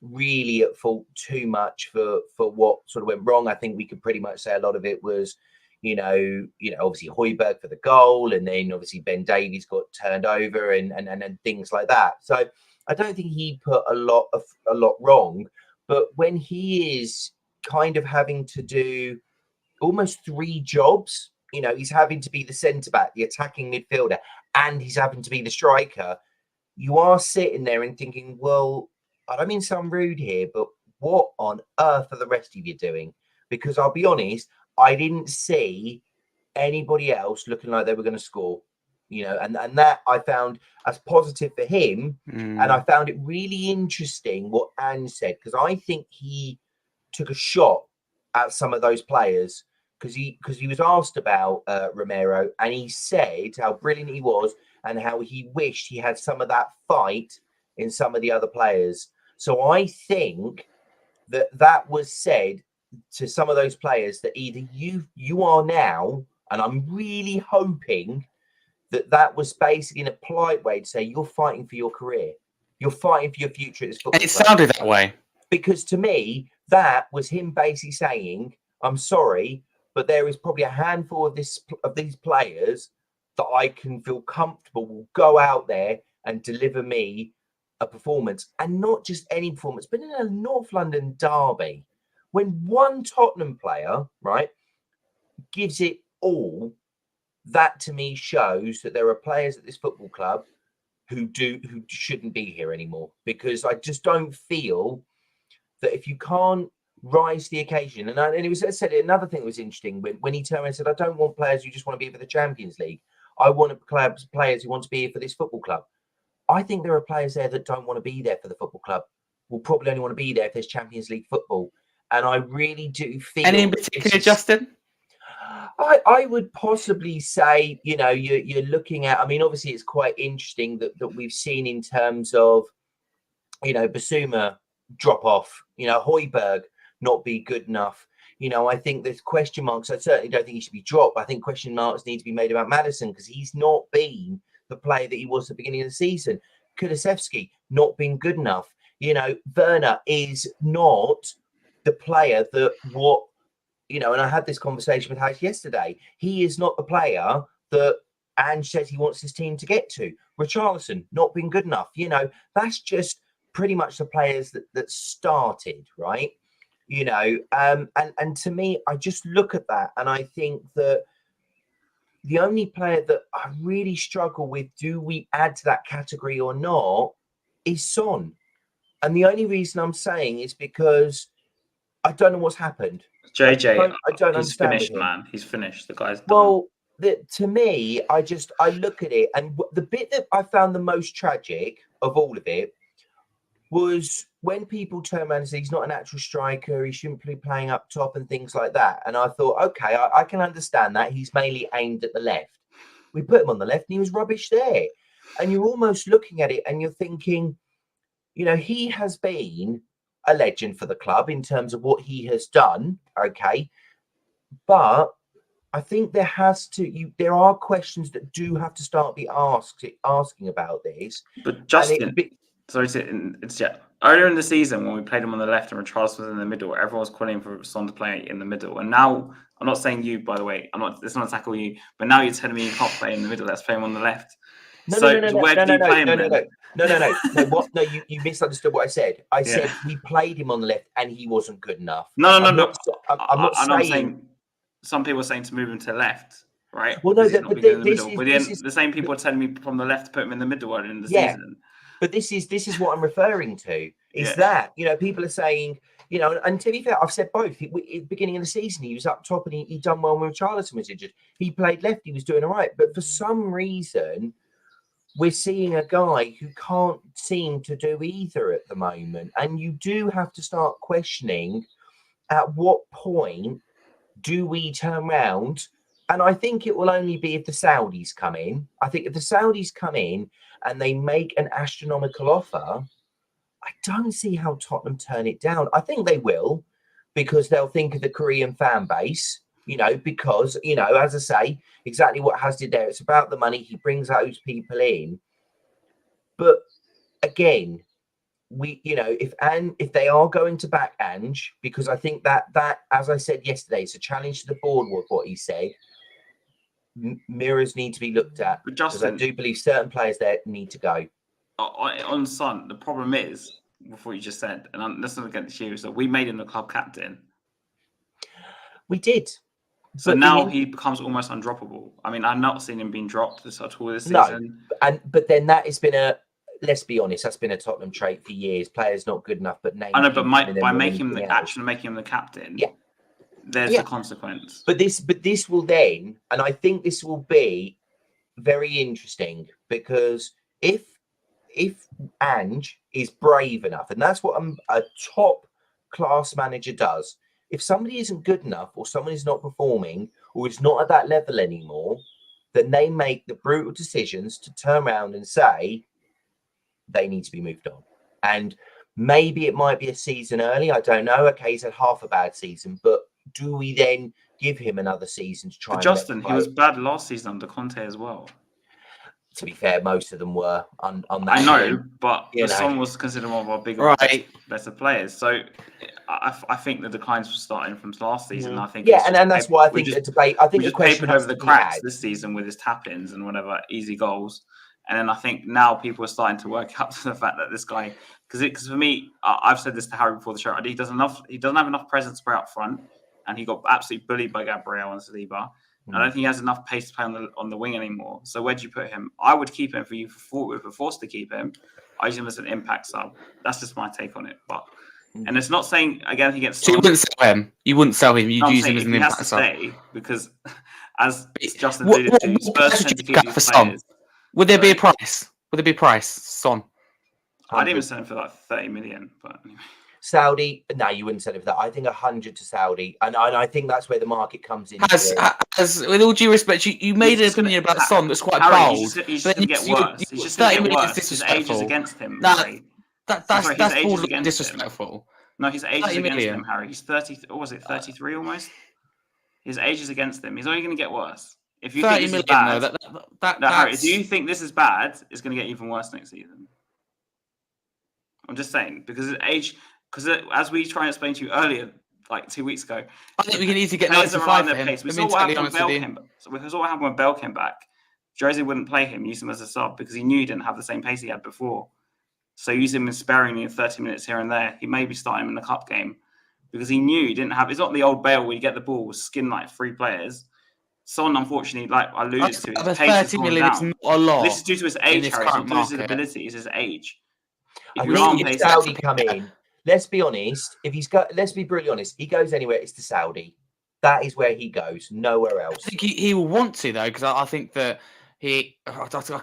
really at fault too much for what sort of went wrong. I think we could pretty much say a lot of it was, obviously Højbjerg for the goal, and then obviously Ben Davies got turned over and things like that. So I don't think he put a lot wrong, but when he is kind of having to do almost three jobs, he's having to be the centre back, the attacking midfielder, and he's having to be the striker. you are sitting there and thinking, well, I don't mean to sound rude here, but what on earth are the rest of you doing? Because I'll be honest, I didn't see anybody else looking like they were going to score, and that I found as positive for him. And I found it really interesting what Ange said, because I think he took a shot at some of those players, because he was asked about Romero, and he said how brilliant he was and how he wished he had some of that fight in some of the other players. So I think that was said to some of those players, that either you are now, and I'm really hoping that was basically in a polite way to say you're fighting for your career, you're fighting for your future at this football And it club. sounded that way. Because to me, that was him basically saying, I'm sorry, but there is probably a handful of these players that I can feel comfortable will go out there and deliver me a performance, and not just any performance, but in a North London derby, when one Tottenham player, right, gives it all, that to me shows that there are players at this football club who shouldn't be here anymore, because I just don't feel that if you can't rise to the occasion, and it was, as I said, another thing that was interesting when he turned around and said, I don't want players who just want to be here for the Champions League. I want players who want to be here for this football club. I think there are players there that don't want to be there for the football club. Will probably only want to be there if there's Champions League football. And I really do feel. Any in particular, Justin? I would possibly say, you're looking at. I mean, obviously, it's quite interesting that we've seen in terms of, Basuma drop off. Højbjerg not be good enough. I think there's question marks. I certainly don't think he should be dropped. I think question marks need to be made about Maddison, because he's not been the player that he was at the beginning of the season. Kulusevski not been good enough. Werner is not the player that and I had this conversation with Hayes yesterday. He is not the player that Ange says he wants his team to get to. Richarlison not been good enough. That's just pretty much the players that started, right? And to me, I just look at that and I think that the only player that I really struggle with, do we add to that category or not, is Son. And the only reason I'm saying is because I don't know what's happened. JJ, I don't he's understand finished, man. He's finished. The guy's done. Well, to me, I look at it, and the bit that I found the most tragic of all of it was when people turn around and say he's not an actual striker, he shouldn't be playing up top and things like that. And I thought, okay, I can understand that. He's mainly aimed at the left. We put him on the left and he was rubbish there. And you're almost looking at it and you're thinking, he has been a legend for the club in terms of what he has done, okay? But I think there are questions that do have to start be asking about this. But Justin, earlier in the season when we played him on the left and Richarlison was in the middle, everyone was calling for Son to play in the middle. And now, I'm not saying you, by the way, it's not tackle you, but now you're telling me you can't play in the middle. Let's play him on the left. No, you misunderstood what I said. I said we played him on the left and he wasn't good enough. I'm not saying some people are saying to move him to left, right? Well, no, the same people are telling me from the left to put him in the middle earlier in the season. But this is what I'm referring to. Is that people are saying, and to be fair, I've said both. At the beginning of the season, he was up top and he done well when Richarlison was injured. He played left, he was doing all right. But for some reason, we're seeing a guy who can't seem to do either at the moment. And you do have to start questioning at what point do we turn around? And I think it will only be if the Saudis come in. I think if the Saudis come in and they make an astronomical offer, I don't see how Tottenham turn it down. I think they will, because they'll think of the Korean fan base, because, as I say, exactly what Has did there. It's about the money. He brings those people in. But again, if they are going to back Ange, because I think that as I said yesterday, it's a challenge to the board with what he said. Mirrors need to be looked at, because I do believe certain players there need to go. On Son, the problem is, before you just said, and let's not get you, so we made him the club captain. We did. So now he becomes almost undroppable. I mean, I've not seen him being dropped at all this season. No, but then that has been let's be honest, that's been a Tottenham trait for years. Players not good enough, but names. I know, but by making him the captain, there's the consequence. But this will then, and I think this will be very interesting, because if Ange is brave enough, and that's what a top class manager does. If somebody isn't good enough, or someone is not performing, or is not at that level anymore, then they make the brutal decisions to turn around and say they need to be moved on. And maybe it might be a season early. I don't know. Okay, he's had half a bad season, but do we then give him another season to try? But Justin, he was bad last season under Conte as well. To be fair, most of them were on that. I know, but the Son was considered one of our bigger, better players. So I think the declines were starting from last season. I think and that's why I think the debate. I think the question papered over the cracks this season with his tap-ins and whatever easy goals. And then I think now people are starting to work up to the fact that this guy, because for me, I've said this to Harry before the show. He doesn't have enough presence for out front, and he got absolutely bullied by Gabriel and Saliba. I don't think he has enough pace to play on the wing anymore. So where do you put him? I would keep him if we're forced to keep him. I use him as an impact sub. That's just my take on it. But and it's not saying again he gets. So you wouldn't sell him. You wouldn't sell him. You'd use him as an impact sub. Stay because, as Justin alluded to, Spurs tend to keep these players. Would there be a price? Would there be a price, Son? I didn't even sell him for like 30 million. But anyway. Saudi, no, you wouldn't sell it for that. I think 100 to Saudi, and I think that's where the market comes in. As with all due respect, you made an opinion about Son that's quite bold. He's just going to get worse. He's just going to get worse. His age is against him. That's disrespectful. No, his age is against him, Harry. He's 30. Or was it 33 almost? His age is against him. He's only going to get worse. If you think this is bad, Harry, do you think this is bad? It's going to get even worse next season. I'm just saying because his age. Because as we try and explain to you earlier, like 2 weeks ago, I think we can easily get 95 for him. We saw what happened when Bell came back. Jose wouldn't play him, use him as a sub because he knew he didn't have the same pace he had before. So use him sparingly in 30 minutes here and there. He maybe start him in the cup game because he knew he didn't have. It's not the old Bale where you get the ball, skin like 3 players. Son, unfortunately, like I alluded to, his pace 30 million is not a lot. This is due to his age, Harry. It's not due to his ability. It's his age. If Saudi come in. Let's be honest. Let's be brutally honest. He goes anywhere, it's to Saudi. That is where he goes. Nowhere else. I think he will want to though, because I think that I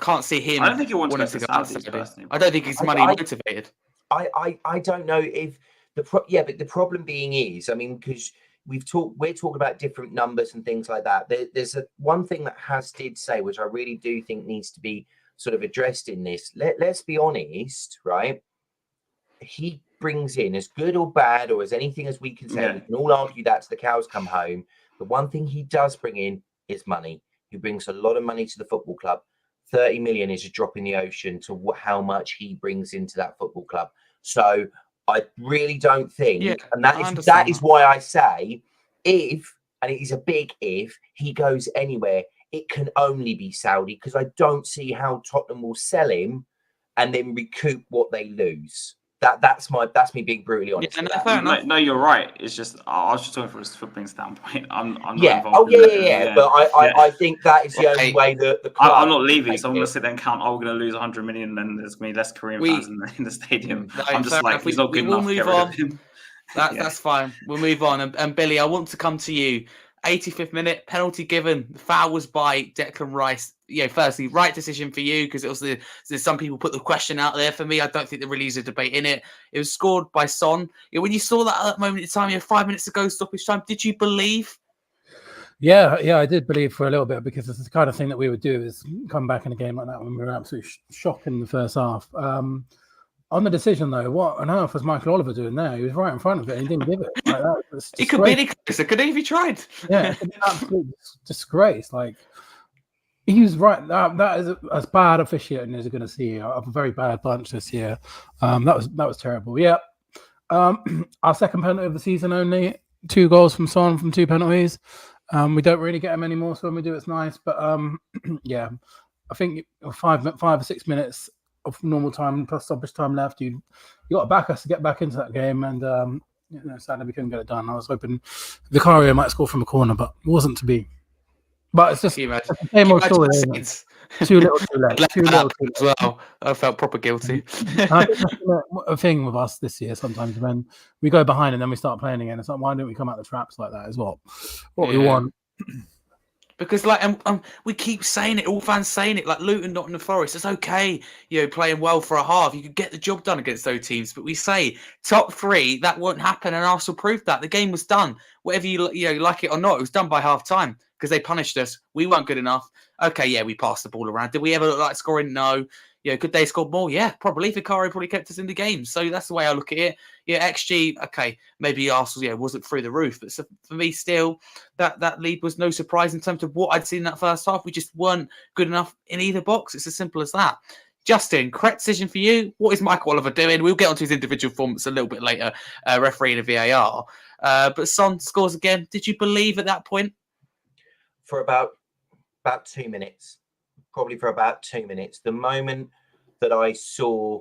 can't see him. I don't think he wants to go to Saudi. I don't think he's money motivated. I don't know if but the problem being is, I mean, because we're talking about different numbers and things like that. There's one thing that did say, which I really do think needs to be sort of addressed in this. Let's be honest, right? He brings in, as good or bad or as anything as we can say, we can all argue that to the cows come home. The one thing he does bring in is money. He brings a lot of money to the football club. 30 million is a drop in the ocean to how much he brings into that football club. So I really don't think, and that is why I say if, and it is a big if, he goes anywhere, it can only be Saudi, because I don't see how Tottenham will sell him and then recoup what they lose. That's me being brutally honest. No, you're right. It's just I was just talking from a footballing standpoint. I'm not involved. But I think that is the only way that the club I'm not leaving. So I'm going to sit there and count. We're going to lose 100 million, and there's going to be less Korean fans in the stadium. I'm just like, he's not good enough. Get rid of him. That's fine. We'll move on. And Billy, I want to come to you. 85th minute, penalty given. The foul was by Declan Rice. Firstly, right decision for you, because it was there's some people put the question out there. For me, I don't think there really is a debate in it. It was scored by Son. When you saw that at that moment in time, 5 minutes ago, stoppage time, did you believe? Yeah, I did believe for a little bit, because it's the kind of thing that we would do is come back in a game like that when we were absolutely shocked in the first half. On the decision, though, what on earth was Michael Oliver doing there? He was right in front of it and he didn't give it. Like that. He could be any closer, could he, if he tried? Yeah, it's an absolute disgrace. Like, he was right. That is as bad officiating as you're going to see. A very bad bunch this year. That was terrible. Yeah. Our second penalty of the season only. 2 goals from Son from 2 penalties. We don't really get them anymore, so when we do, it's nice. But I think 5 or 6 minutes of normal time plus stoppage time left. You got to back us to get back into that game, and sadly we couldn't get it done. I was hoping Vicario might score from a corner, but it wasn't to be. But it's just the same old story. Too little, too late. Too little, too as late. well. I felt proper guilty. I think that's a thing with us this year. Sometimes when we go behind and then we start playing again, it's like, why don't we come out the traps like that as well? What we want. Because we keep saying it, all fans saying it, like Luton, Nottingham Forest, it's okay, playing well for a half. You could get the job done against those teams. But we say top 3, that won't happen, and Arsenal proved that. The game was done. Whatever you like it or not, it was done by half time because they punished us. We weren't good enough. Okay, yeah, we passed the ball around. Did we ever look like scoring? No. Could they score more? Yeah, probably. Vicario probably kept us in the game. So that's the way I look at it. XG, okay, maybe Arsenal, wasn't through the roof. But for me, still, that lead was no surprise in terms of what I'd seen in that first half. We just weren't good enough in either box. It's as simple as that. Justin, correct decision for you. What is Michael Oliver doing? We'll get onto his individual performance a little bit later, refereeing a VAR. But Son scores again. Did you believe at that point? For about 2 minutes. Probably for about 2 minutes. The moment that I saw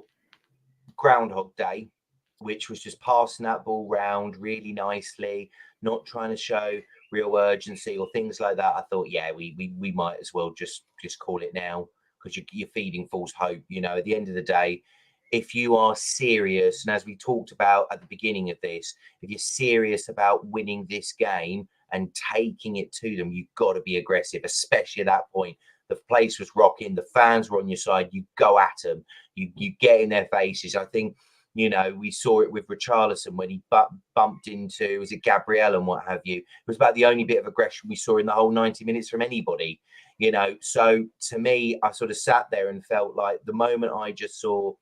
Groundhog Day, which was just passing that ball round really nicely, not trying to show real urgency or things like that, I thought, yeah, we might as well just call it now, because you're feeding false hope. At the end of the day, if you are serious, and as we talked about at the beginning of this, if you're serious about winning this game and taking it to them, you've got to be aggressive, especially at that point. The place was rocking. The fans were on your side. You go at them. You get in their faces. I think, we saw it with Richarlison when he bumped into, was it Gabriel and what have you? It was about the only bit of aggression we saw in the whole 90 minutes from anybody, So to me, I sort of sat there and felt like the moment I just saw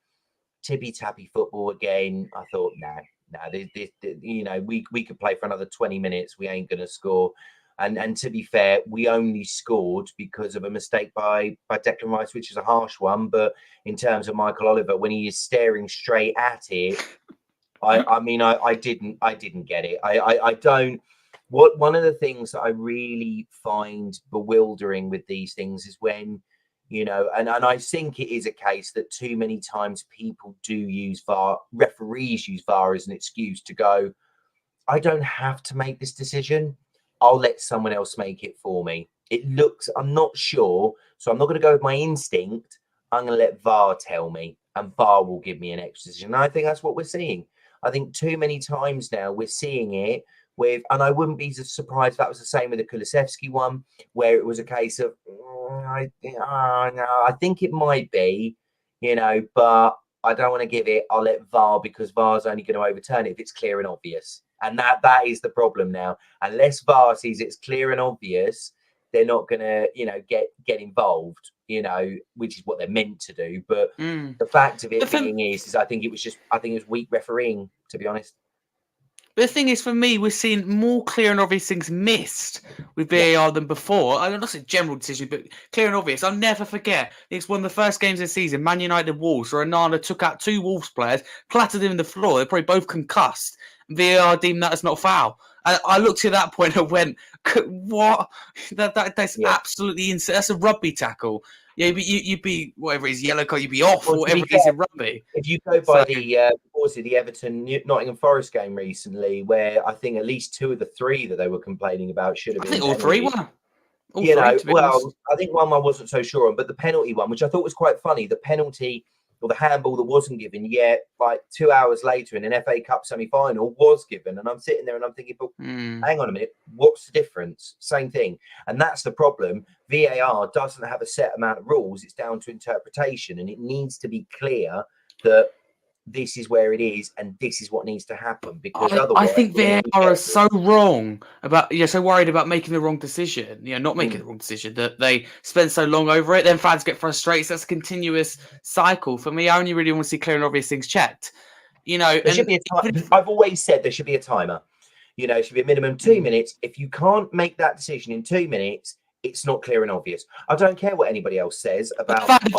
tippy-tappy football again, I thought, we could play for another 20 minutes. We ain't going to score. And to be fair, we only scored because of a mistake by Declan Rice, which is a harsh one. But in terms of Michael Oliver, when he is staring straight at it, I didn't get it. I don't. One of the things that I really find bewildering with these things is when, and I think it is a case that too many times people do use VAR, referees use VAR as an excuse to go, I don't have to make this decision. I'll let someone else make it for me. I'm not sure. So I'm not going to go with my instinct. I'm going to let VAR tell me, and VAR will give me an extra decision. And I think that's what we're seeing. I think too many times now we're seeing it and I wouldn't be surprised if that was the same with the Kulusevski one, where it was a case of, I think it might be, but I don't want to give it. I'll let VAR, because VAR's only going to overturn it if it's clear and obvious. And that is the problem now. Unless VAR sees it's clear and obvious, they're not going to, get involved, which is what they're meant to do. But the fact of it being is I think it was weak refereeing, to be honest. But the thing is, for me, we're seeing more clear and obvious things missed with VAR than before. I don't know, it's a general decision, but clear and obvious. I'll never forget. It's one of the first games of the season, Man United Wolves, where Onana took out 2 Wolves players, clattered them in the floor. They're probably both concussed. VAR deemed that as not foul. I looked at that point and went, "What? That's absolutely insane. That's a rugby tackle. Yeah, but you'd be whatever it is, yellow card. You'd be off, or whatever it is in rugby." If you go by the Everton Nottingham Forest game recently, where I think at least 2 of the 3 that they were complaining about should have been. I think all 3 were. I think one I wasn't so sure on, but the penalty one, which I thought was quite funny, the penalty or the handball that wasn't given yet, like 2 hours later in an FA Cup semi-final, was given. And I'm sitting there and I'm thinking, but hang on a minute, what's the difference? Same thing. And that's the problem. VAR doesn't have a set amount of rules. It's down to interpretation, and it needs to be clear that this is where it is and this is what needs to happen, because otherwise I think VAR are so wrong about, so worried about making the wrong decision, not making the wrong decision, that they spend so long over it. Then fans get frustrated. So that's a continuous cycle. For me, I only really want to see clear and obvious things checked. There should be a time. I've always said there should be a timer. It should be a minimum 2 minutes. If you can't make that decision in 2 minutes, it's not clear and obvious. I don't care what anybody else says about this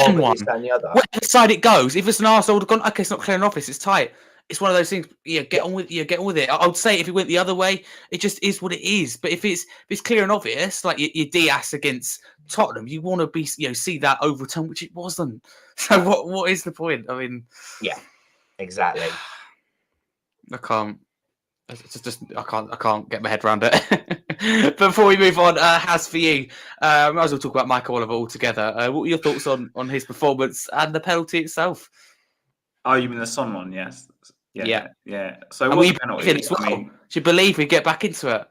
and the other. Whatever side it goes, if it's an Arsenal, would have gone, okay, it's not clear and obvious, it's tight. It's one of those things. Get on with it. I would say if it went the other way, it just is what it is. But if it's clear and obvious, like your Diaz against Tottenham, you want to be see that overtone, which it wasn't. So what is the point? I mean, yeah, exactly. I can't. It's just I can't get my head around it. Before we move on, Haz, for you, might as well talk about Michael Oliver altogether. What were your thoughts on his performance and the penalty itself? Oh, you mean the Son one? Yes. Yeah. So it And was we a penalty. as well. I mean, Do you believe we get back into it?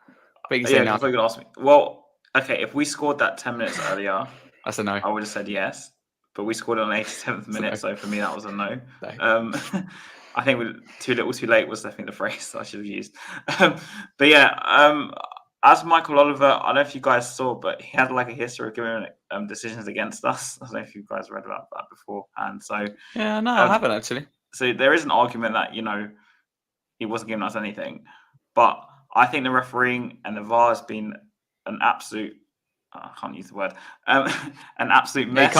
yeah, because you're gonna ask me. Well, okay, if we scored that 10 minutes earlier, that's a no. I would have said yes, but we scored on the 87th minute, so for me that was a no. I think too little, too late was definitely the phrase I should have used. But yeah, as Michael Oliver, I don't know if you guys saw, but he had like a history of giving decisions against us. I don't know if you guys read about that before, and so yeah, no, I haven't actually. So there is an argument that he wasn't giving us anything, but I think the refereeing and the VAR has been an absolute. I can't use the word. An absolute mess.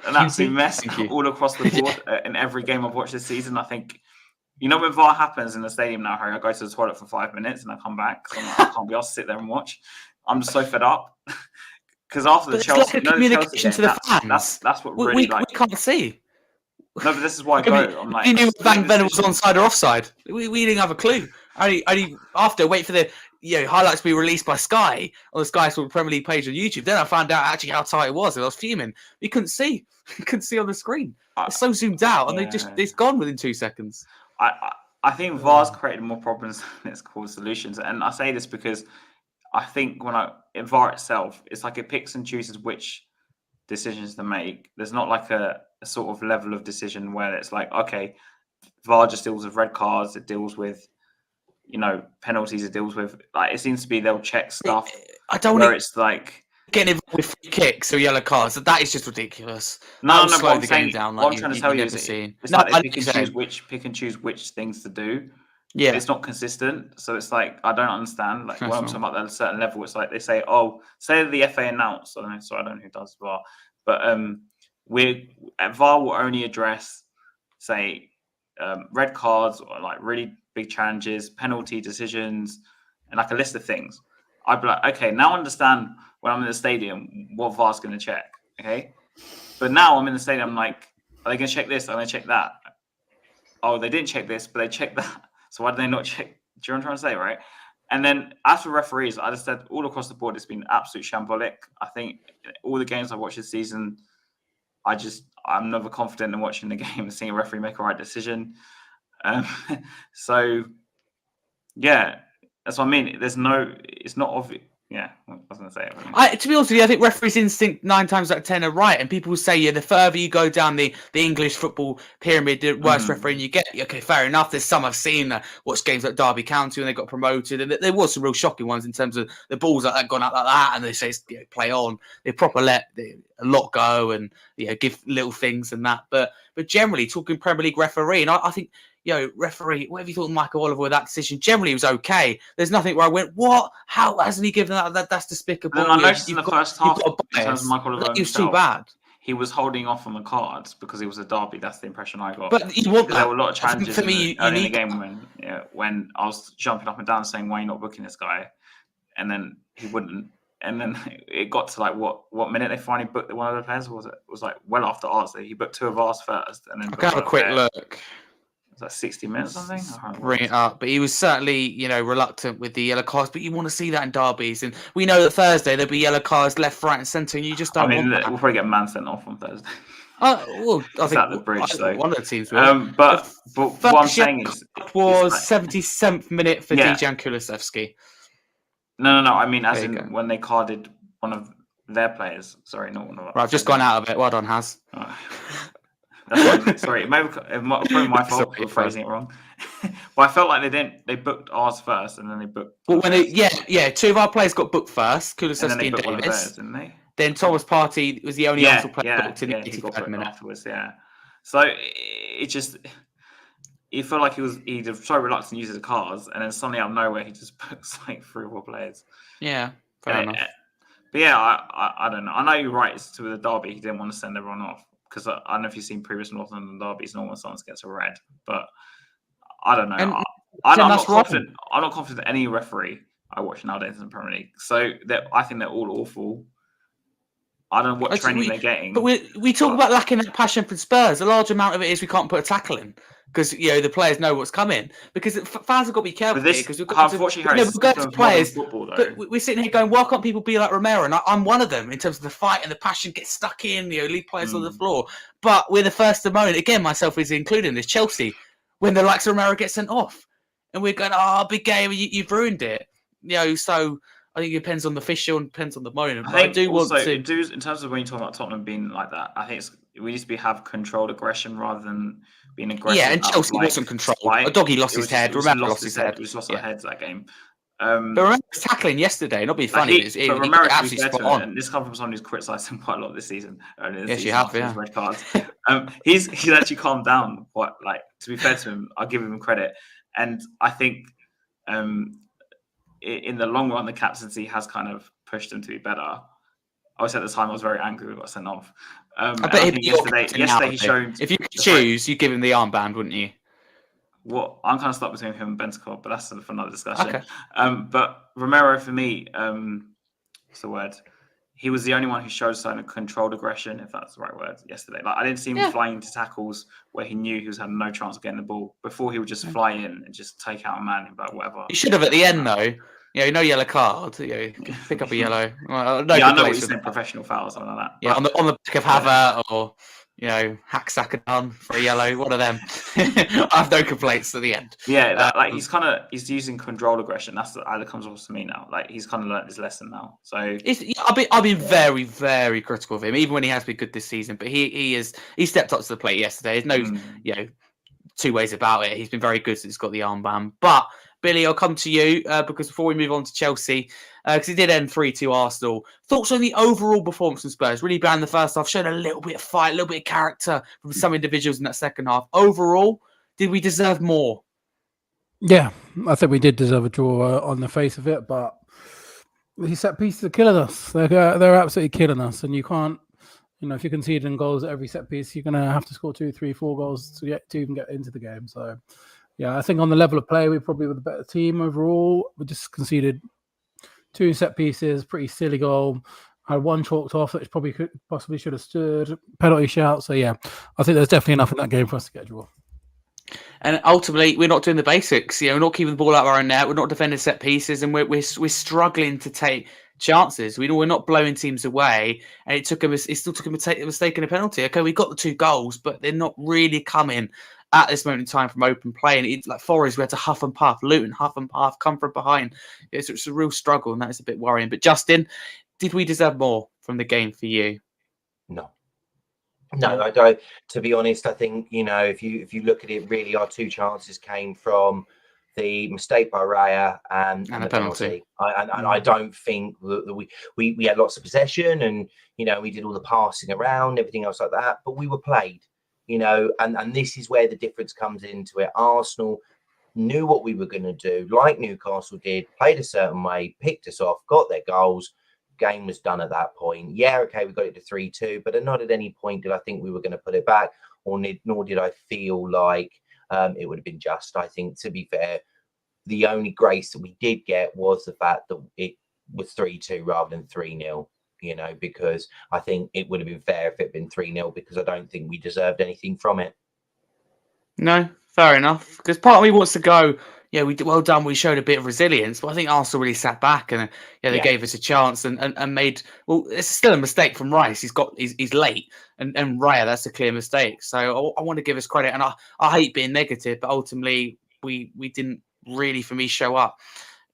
An absolute mess all across the board in every game I've watched this season. I think, when VAR happens in the stadium now, Harry, I go to the toilet for 5 minutes and I come back because I can't be asked to sit there and watch. I'm just so fed up. Because after the Chelsea, like communication to the fans. That's what we can't see. No, but this is why I go. I'm like, you knew Van Ven was onside or offside. We didn't have a clue. Only after wait for the highlights to be released by Sky on the Sky Sport Premier League page on YouTube. Then I found out actually how tight it was, and I was fuming. We couldn't see. You couldn't see on the screen. It's so zoomed out, and it's gone within 2 seconds. I think VAR's created more problems than it's caused solutions, and I say this because I think in VAR itself, it's like it picks and chooses which decisions to make. There's not like a sort of level of decision where it's like, okay, VAR just deals with red cards, it deals with penalties, it deals with it seems to be they'll check stuff. I don't where it's like getting involved with free kicks or yellow cards. That is just ridiculous. No, but I'm saying, down what I'm trying to tell you is it's like they pick and choose which things to do. Yeah, it's not consistent. So it's like I don't understand. Like when I'm talking about at a certain level, it's like they say, say the FA announced. I don't know who does VAR, but VAR will only address say red cards or like really big challenges, penalty decisions, and like a list of things. I'd be like, okay, now I understand when I'm in the stadium what VAR's going to check. Okay, but now I'm in the stadium, I'm like, are they going to check this? Are they going to check that? Oh, they didn't check this, but they checked that. So why did they not check? Do you know what I'm trying to say, right? And then as for referees, I just said all across the board, it's been absolute shambolic. I think all the games I've watched this season, I'm never confident in watching the game and seeing a referee make a right decision. So yeah, that's what I mean. It's not obvious. Yeah, I was going to say it. To be honest with you, I think referees' instinct 9 times out of 10 are right. And people say, the further you go down the English football pyramid, the worse refereeing you get. Okay, fair enough. There's some I've seen watch games like Derby County when they got promoted. And there was some real shocking ones in terms of the balls that gone out like that. And they say, play on. They proper let a lot go and give little things and that. But generally, talking Premier League referee, and I think, referee, whatever you thought of Michael Oliver with that decision, generally it was okay. There's nothing where I went, what? How hasn't he given that? That's despicable. And I noticed in the first half, in terms of Michael Oliver he was too bad. He was holding off on the cards because he was a derby. That's the impression I got. But you want that. There were a lot of challenges early in the game when I was jumping up and down saying, why are you not booking this guy? And then he wouldn't. And then it got to like what minute they finally booked one of the players? It was like well after ours. He booked 2 of ours first, and then have a quick look. It was like 60 minutes, I think. Bring it up, but he was certainly reluctant with the yellow cards. But you want to see that in derbies, and we know that Thursday there'll be yellow cards left, right, and centre, and you just don't. We'll probably get man sent off on Thursday. Well, I think at the bridge, though. One of the teams will. But what I'm saying is, was 77th minute for Dejan Kulusevski. No. I mean, as in when they carded one of their players. Sorry, not one of. Right, I've just gone out of it. Well done, Haz. Sorry, probably my fault for phrasing it wrong. But I felt like they booked ours first, and then they booked. Well, when 2 of our players got booked first, Kulusevski and Davis. Theirs, didn't they? Then Thomas Partey was the only Arsenal player booked in the 85th minute afterwards. Yeah, so it just. He felt like he was so reluctant to use his cards, and then suddenly out of nowhere he just books like 3 or 4 players. Yeah, fair enough. But yeah, I don't know. I know you're right. It's to the derby. He didn't want to send everyone off because I don't know if you've seen previous North London derbies. Normally, someone gets a red, but I don't know. I'm not confident. I'm not confident that any referee I watch nowadays in the Premier League. So I think they're all awful. I don't know what training they're getting. But we talk about lacking that passion for Spurs. A large amount of it is we can't put a tackle in. because the players know what's coming. Because fans have got to be careful here, because unfortunately, Harry, we've got to players. Football, but we're sitting here going, why can't people be like Romero? And I'm one of them in terms of the fight and the passion, get stuck in, leave players on the floor. But we're the first to moan, again, myself is included in this, Chelsea, when the likes of Romero get sent off, and we're going, big game, you've ruined it. So I think it depends on the official and depends on the moment. I do want to in terms of when you talk about Tottenham being like that, I think we used to have controlled aggression rather than being aggressive. Yeah, and Chelsea wasn't controlled. A doggy lost his head. Romero lost his head. We lost our heads that game. But Romero was tackling yesterday, not being funny. Romero actually spot on. And this comes from someone who's criticised him quite a lot this season. Yes, you have, yeah. Red cards. He's actually calmed down. To be fair to him, I'll give him credit. And I think in the long run, the captaincy has kind of pushed him to be better. Obviously, at the time, I was very angry we got sent off. I bet yesterday he showed. If you could choose, you'd give him the armband, wouldn't you? Well, I'm kind of stuck between him and Bentancur, but that's for another discussion. Okay. But Romero, for me, what's the word? He was the only one who showed sign of controlled aggression, if that's the right word, yesterday. I didn't see him flying into tackles where he knew he was having no chance of getting the ball. Before, he would just fly in and just take out a man and whatever. He should have at the end, though. No yellow card. Pick up a yellow. Well, I know what you're saying. Professional foul or something like that. Yeah, on the back of Havertz or hack Saka down for a yellow. One of them. I have no complaints at the end. Yeah, he's using controlled aggression. That's how it comes off to me now. He's kind of learned his lesson now. So I've been very, very critical of him, even when he has been good this season. But he stepped up to the plate yesterday. There's no two ways about it. He's been very good since he's got the armband. But Billy, I'll come to you because before we move on to Chelsea, because it did end 3-2 Arsenal. Thoughts on the overall performance from Spurs? Really bad in the first half, showed a little bit of fight, a little bit of character from some individuals in that second half. Overall, did we deserve more? Yeah, I think we did deserve a draw on the face of it, but these set pieces are killing us. They're absolutely killing us, and you can't. If you're conceding goals at every set piece, you're going to have to score 2, 3, 4 goals to even get into the game. So, yeah, I think on the level of play, we probably were the better team overall. We just conceded 2 set pieces, pretty silly goal. Had one chalked off, which possibly should have stood. Penalty shout. So, yeah, I think there's definitely enough in that game for us to get a draw. And ultimately, we're not doing the basics. We're not keeping the ball out of our own net. We're not defending set pieces, and we're struggling to take chances. We're not blowing teams away, and it still took him a mistake and a penalty. Okay, we got the 2 goals, but they're not really coming at this moment in time from open play. And it's like Forest, we had to huff and puff, Luton, huff and puff, come from behind. It's a real struggle, and that is a bit worrying. But Justin, did we deserve more from the game for you? No, I don't. To be honest, I think if you look at it, really, our 2 chances came from the mistake by Raya and the penalty. I don't think that we had lots of possession, and we did all the passing around, everything else like that. But we were played, and this is where the difference comes into it. Arsenal knew what we were going to do, like Newcastle did, played a certain way, picked us off, got their goals. Game was done at that point. Yeah, okay, we got it to 3-2, but not at any point did I think we were going to put it back, nor did I feel like it would have been just. I think, to be fair, the only grace that we did get was the fact that it was 3-2 rather than 3-0, because I think it would have been fair if it had been 3-0, because I don't think we deserved anything from it. No, fair enough. Because part of me wants to go, we did well done. We showed a bit of resilience, but I think Arsenal really sat back and they gave us a chance and made. Well, it's still a mistake from Rice. He's late, and Raya, that's a clear mistake. So I want to give us credit, and I hate being negative, but ultimately we didn't really, for me, show up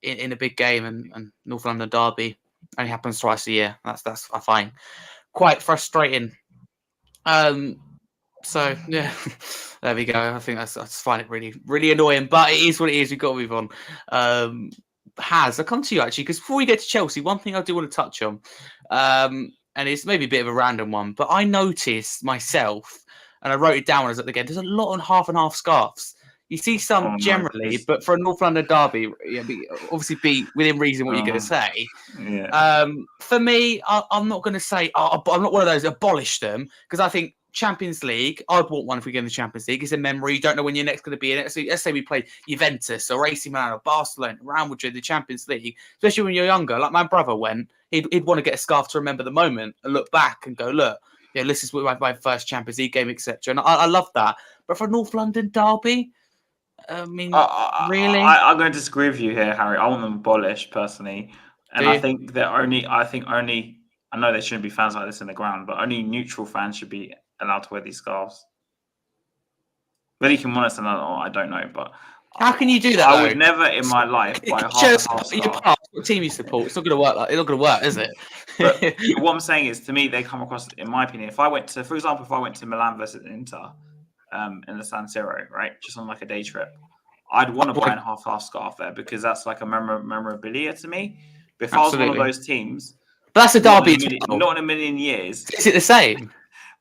in a big game, and North London derby only happens twice a year. That's I find quite frustrating. So yeah, there we go. I think I just find it really, really annoying, but it is what it is. We've got to move on. I'll come to you actually, because before we get to Chelsea, one thing I do want to touch on, and it's maybe a bit of a random one, but I noticed myself, and I wrote it down when I was at the game. There's a lot on half and half scarves. You see some generally, but for a North London derby, obviously be within reason what you're going to say. Yeah. For me, I'm not going to say I'm not one of those abolish them, because I think Champions League, I'd want one if we get in the Champions League. It's a memory. You don't know when you're next going to be in it. So let's say we played Juventus or AC Milan or Barcelona, Real Madrid, the Champions League, especially when you're younger. Like my brother went, he'd want to get a scarf to remember the moment and look back and go, look, this is my first Champions League game, etc. And I love that. But for North London derby, I mean, really? I'm going to disagree with you here, Harry. I want them abolished personally, and I think I know there shouldn't be fans like this in the ground, but only neutral fans should be allowed to wear these scarves. Whether you can monitor them or I don't know, but how can you do that? I would never in my life buy a half scarf. What team you support? It's not going to work. It's not going to work, is it? But what I'm saying is, to me, they come across, in my opinion, for example, if I went to Milan versus Inter in the San Siro, right, just on like a day trip, I'd want to buy a half scarf there because that's like a memorabilia to me. But if I was one of those teams, but that's a derby. Not in a million years. Is it the same?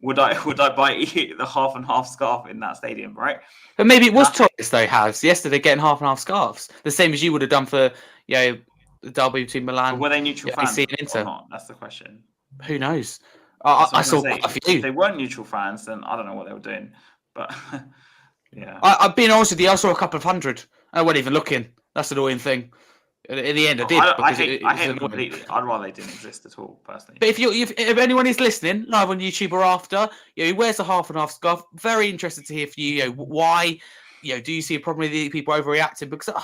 Would I buy the half and half scarf in that stadium, right? But maybe it was tourists though, Has. Yesterday getting half and half scarves. The same as you would have done for the derby between Milan. But were they neutral fans or not? That's the question. Who knows? I saw quite a few. If they weren't neutral fans, then I don't know what they were doing. But yeah. I've been honest with you, I saw a couple of hundred. I wasn't even looking. That's the annoying thing. In the end, I did. I hate them completely. I'd rather they didn't exist at all, personally. But if anyone is listening live on YouTube or after, who wears a half and half scarf, very interested to hear from you. Why, do you see a problem with people overreacting? Because I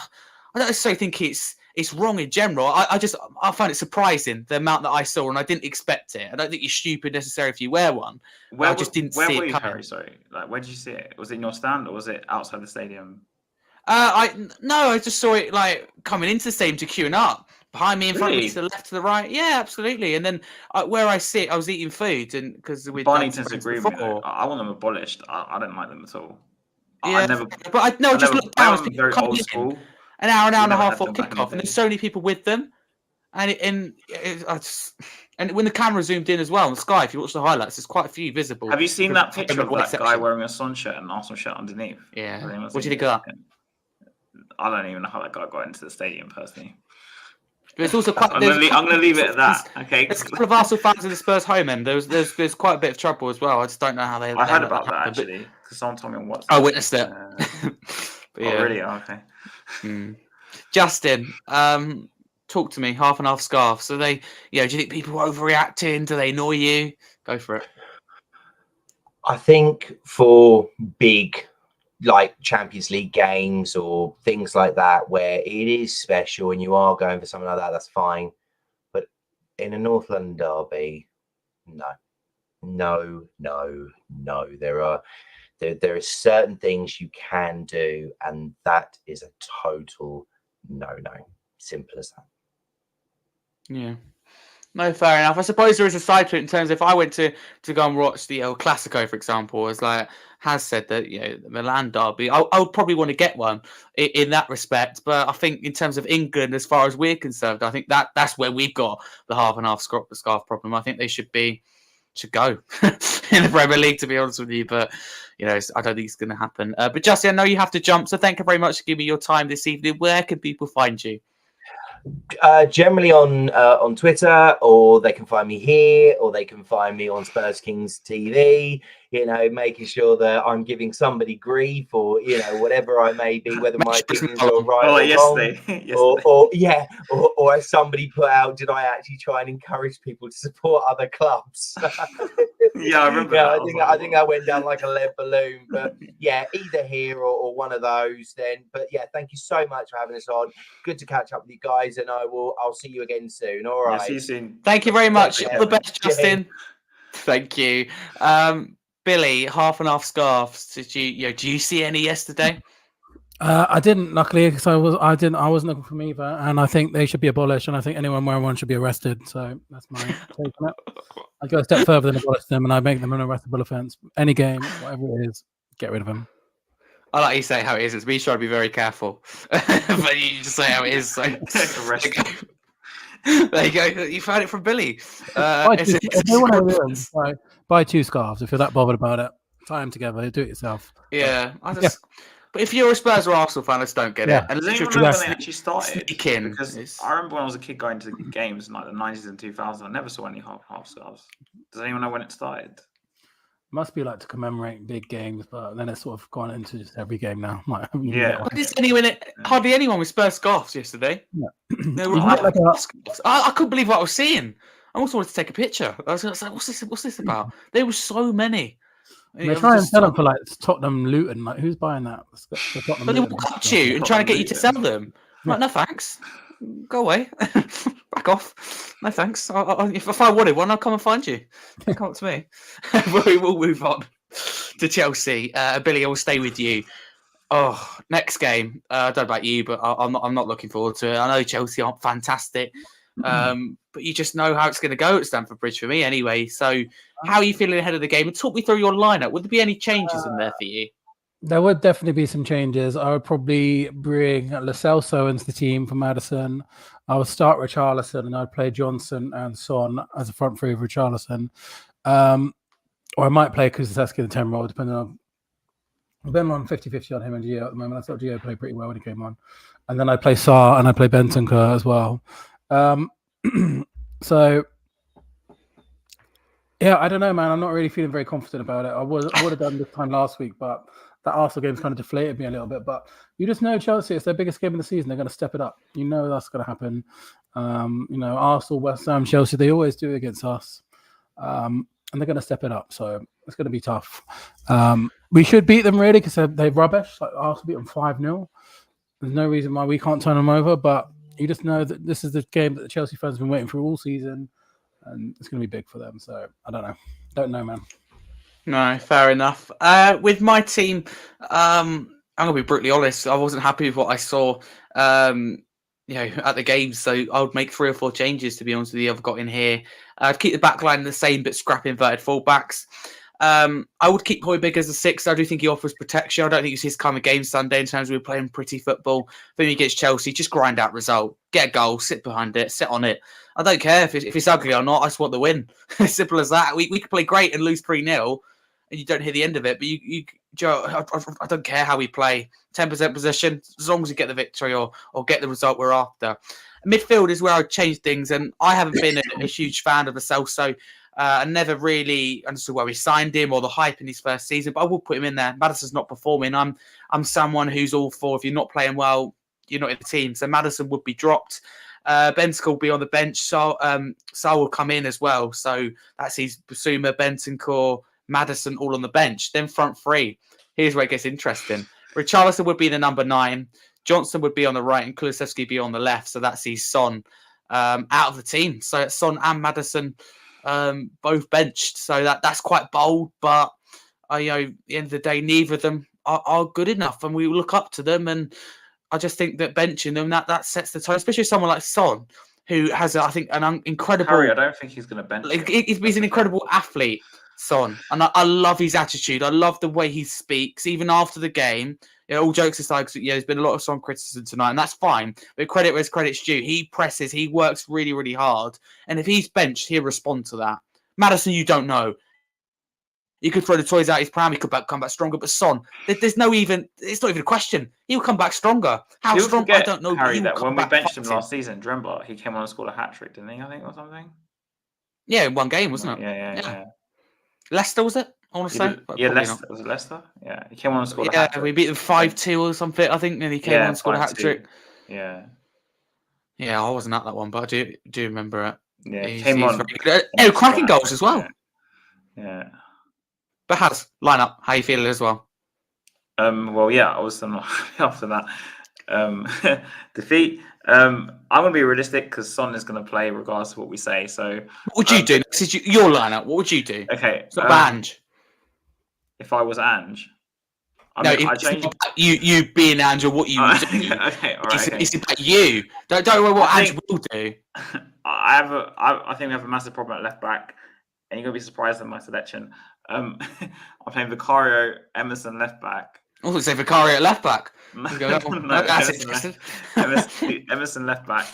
don't necessarily think it's wrong in general. I find it surprising the amount that I saw, and I didn't expect it. I don't think you're stupid necessarily if you wear one. I just didn't see it. Where were you, Harry? Sorry, where did you see it? Was it in your stand or was it outside the stadium? I just saw it coming into the stadium to queuing up behind me, in front of me, to the left, to the right. Yeah, absolutely. And then where I sit, I was eating food, and because Barnington's agreeing with me. I want them abolished. I don't like them at all. Yeah, but just look down. Very old school. An hour and a half for kickoff, and there's so many people with them, and when the camera zoomed in as well on Sky, if you watch the highlights, there's quite a few visible. Have you seen that picture of that guy wearing a Sun shirt and an Arsenal shirt underneath? Yeah. What do you think of that? I don't even know how that guy got into the stadium personally. But it's also quite. I'm going to leave it at that. Okay. There's a couple of Arsenal fans in the Spurs home end. There's quite a bit of trouble as well. I just don't know how they. I heard about that actually because someone told me on WhatsApp. I witnessed it. Oh really? Oh, okay. Justin, talk to me. Half and half scarf. So they, do you think people are overreacting? Do they annoy you? Go for it. I think for big, Champions League games or things like that, where it is special and you are going for something like that, that's fine. But in a North London derby, no. There are certain things you can do, and that is a total no. Simple as that. Yeah. No, fair enough. I suppose there is a side to it in terms of if I went to go and watch the El Clasico, for example, as has said that the Milan derby, I would probably want to get one in that respect. But I think in terms of England, as far as we're concerned, I think that's where we've got the half and half scarf problem. I think they should go in the Premier League, to be honest with you. But I don't think it's going to happen. But Justin, I know you have to jump, so thank you very much for giving me your time this evening. Where can people find you? Generally on Twitter, or they can find me here, or they can find me on Spurs Kings TV, making sure that I'm giving somebody grief or whatever I may be, whether my opinions are right or as somebody put out, did I actually try and encourage people to support other clubs? Yeah, I remember. I think I went down like a lead balloon, but yeah, either here or one of those then. But yeah, thank you so much for having us on. Good to catch up with you guys, and I'll see you again soon. All right. Yeah, see you soon. Thank you very much. All the best, Justin. Thank you. Billy, half and half scarves. Did you do you see any yesterday? I didn't, luckily, because I wasn't looking for them either, and I think they should be abolished, and I think anyone wearing one should be arrested. So that's my take on it. I go a step further than abolish them, and I make them an arrestable offence. Any game, whatever it is, get rid of them. I like you say how it is. It's me trying to be very careful, but you just say how it is. So there you go. You found it from Billy. Buy two scarves if you're that bothered about it. Tie them together. Do it yourself. Yeah, But if you're a Spurs or Arsenal fan, I just don't get it. And does anyone know when they actually started? Because I remember when I was a kid going to games in the 90s and 2000s, I never saw any half scarves. Does anyone know when it started? Must be to commemorate big games, but then it's sort of gone into just every game now. Yeah. Hardly anyone with Spurs scarves yesterday. Yeah. I couldn't believe what I was seeing. I also wanted to take a picture. I was like, what's this about? There were so many. They try and sell them for like Tottenham Luton. Like, who's buying that? The Tottenham But they Luton. walk up to you and try to get you to sell them. I'm like, no thanks. Go away. Back off. No thanks. If I wanted one, I'll come and find you. Come up to me. We will move on to Chelsea. Billy, I will stay with you. Oh, next game. I don't know about you, but I'm not looking forward to it. I know Chelsea aren't fantastic, but you just know how it's going to go at Stamford Bridge for me anyway. So, how are you feeling ahead of the game? And talk me through your lineup. Would there be any changes in there for you? There would definitely be some changes. I would probably bring Lo Celso into the team for Maddison. I would start Richarlison and I'd play Johnson and Son as a front three of Richarlison. Or I might play Kulusevski in the 10 role, depending on. I've been on 50-50 on him and Gio at the moment. I thought Gio played pretty well when he came on. And then I play Sarr and I play Bentancur as well. So, yeah, I don't know, man. I'm not really feeling very confident about it. I would have done this time last week, but that Arsenal game's kind of deflated me a little bit. But you just know Chelsea, it's their biggest game of the season. They're going to step it up. You know that's going to happen. Arsenal, West Ham, Chelsea, they always do it against us. And they're going to step it up. So it's going to be tough. We should beat them, really, because they're rubbish. Like Arsenal beat them 5-0. There's no reason why we can't turn them over. But you just know that this is the game that the Chelsea fans have been waiting for all season. And it's going to be big for them. So I don't know. Don't know, man. No, fair enough. With my team, I'm going to be brutally honest. I wasn't happy with what I saw, at the game. So I would make 3 or 4 changes, to be honest with you. I've got in here. I'd keep the back line the same, but scrap inverted fullbacks. I would keep Højbjerg as a 6. I do think he offers protection. I don't think it's his kind of game Sunday in terms of we're playing pretty football. Then against Chelsea, just grind out result. Get a goal, sit behind it, sit on it. I don't care if it's ugly or not. I just want the win. Simple as that. We could play great and lose 3-0 and you don't hear the end of it. But Joe, I don't care how we play. 10% possession, as long as we get the victory or get the result we're after. Midfield is where I change things, and I haven't been a huge fan of Lo Celso. I never really understood why we signed him or the hype in his first season, but I will put him in there. Maddison's not performing. I'm someone who's all for, if you're not playing well, you're not in the team. So Maddison would be dropped. Bentancur will be on the bench. Sarr will come in as well. So that's his Bissouma, Bentancur, Maddison all on the bench. Then front 3. Here's where it gets interesting. Richarlison would be the number 9. Johnson would be on the right and Kulusevski be on the left. So that's his Son out of the team. So Son and Maddison both benched. So that's quite bold. But at the end of the day, neither of them are good enough. And we look up to them. And I just think that benching them, that sets the tone, especially someone like Son, who has, I think, an incredible... Harry, I don't think he's going to bench He's an incredible athlete, Son. And I love his attitude. I love the way he speaks, even after the game. All jokes aside, because there's been a lot of Son criticism tonight, and that's fine. But credit where credit's due. He presses, he works really, really hard. And if he's benched, he'll respond to that. Maddison, you don't know. You could throw the toys out his pram, he could come back stronger. But Son, it's not even a question. He'll come back stronger. How strong? I don't know. Harry, that when we benched him last season, do you remember? He came on and scored a hat-trick, didn't he, I think, or something? Yeah, in one game, wasn't it? Yeah. Leicester, was it? I want to say. Leicester. Was it Leicester? Yeah. He came on and scored a hat-trick. We beat them 5-2 or something, I think, and he came on and scored a hat-trick. Yeah. Yeah, I wasn't at that one, but I do remember it. Yeah, he came on. Cracking goals as well. Yeah. But lineup, how you feeling as well? Well, yeah, I was not after that defeat. I'm going to be realistic because Son is going to play regardless of what we say. So, what would you do? This is your lineup. What would you do? Okay, it's not Ange. If I was Ange, you being Ange, or what you would do. Okay, all right. It's about you. Don't worry what Ange will do. I think we have a massive problem at left back, and you're going to be surprised at my selection. I'm playing Vicario, Emerson left back. Oh, say Vicario at left back. Emerson left back.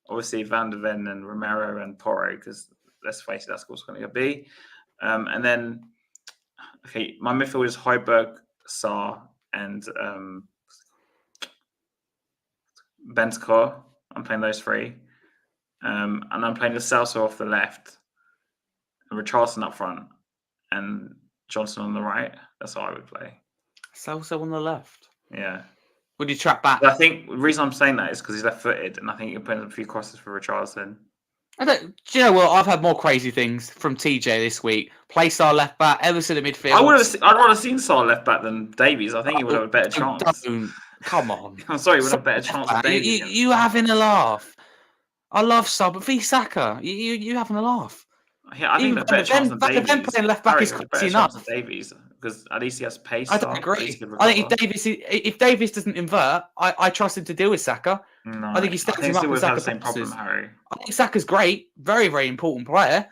Obviously, Van der Ven and Romero and Porro, because let's face it, that's what's going to be. And then, my midfield is Højbjerg, Sarr, and Bentancur. I'm playing those 3. And I'm playing Lo Celso off the left, and Richarlison up front, and Johnson on the right. That's how I would play. Celso on the left. Yeah. Would you track back? I think the reason I'm saying that is because he's left-footed, and I think you can put in a few crosses for Richarlison. Do you know what? I've had more crazy things from TJ this week. Place our left back, Everson in midfield. I'd rather seen Saar left back than Davies. I think he would have a better chance. Come on. I'm sorry, he would have a better chance than Davies. You having a laugh? I love Saar, but v Saka, you having a laugh? Yeah, I think a better chance than Davies. Playing left back is crazy enough. Davies, because at least he has pace. I don't agree. I think if Davies doesn't invert, I trust him to deal with Saka. No, I think he stands him up. We've had the same problem, Harry. I think Saka's great, very, very important player,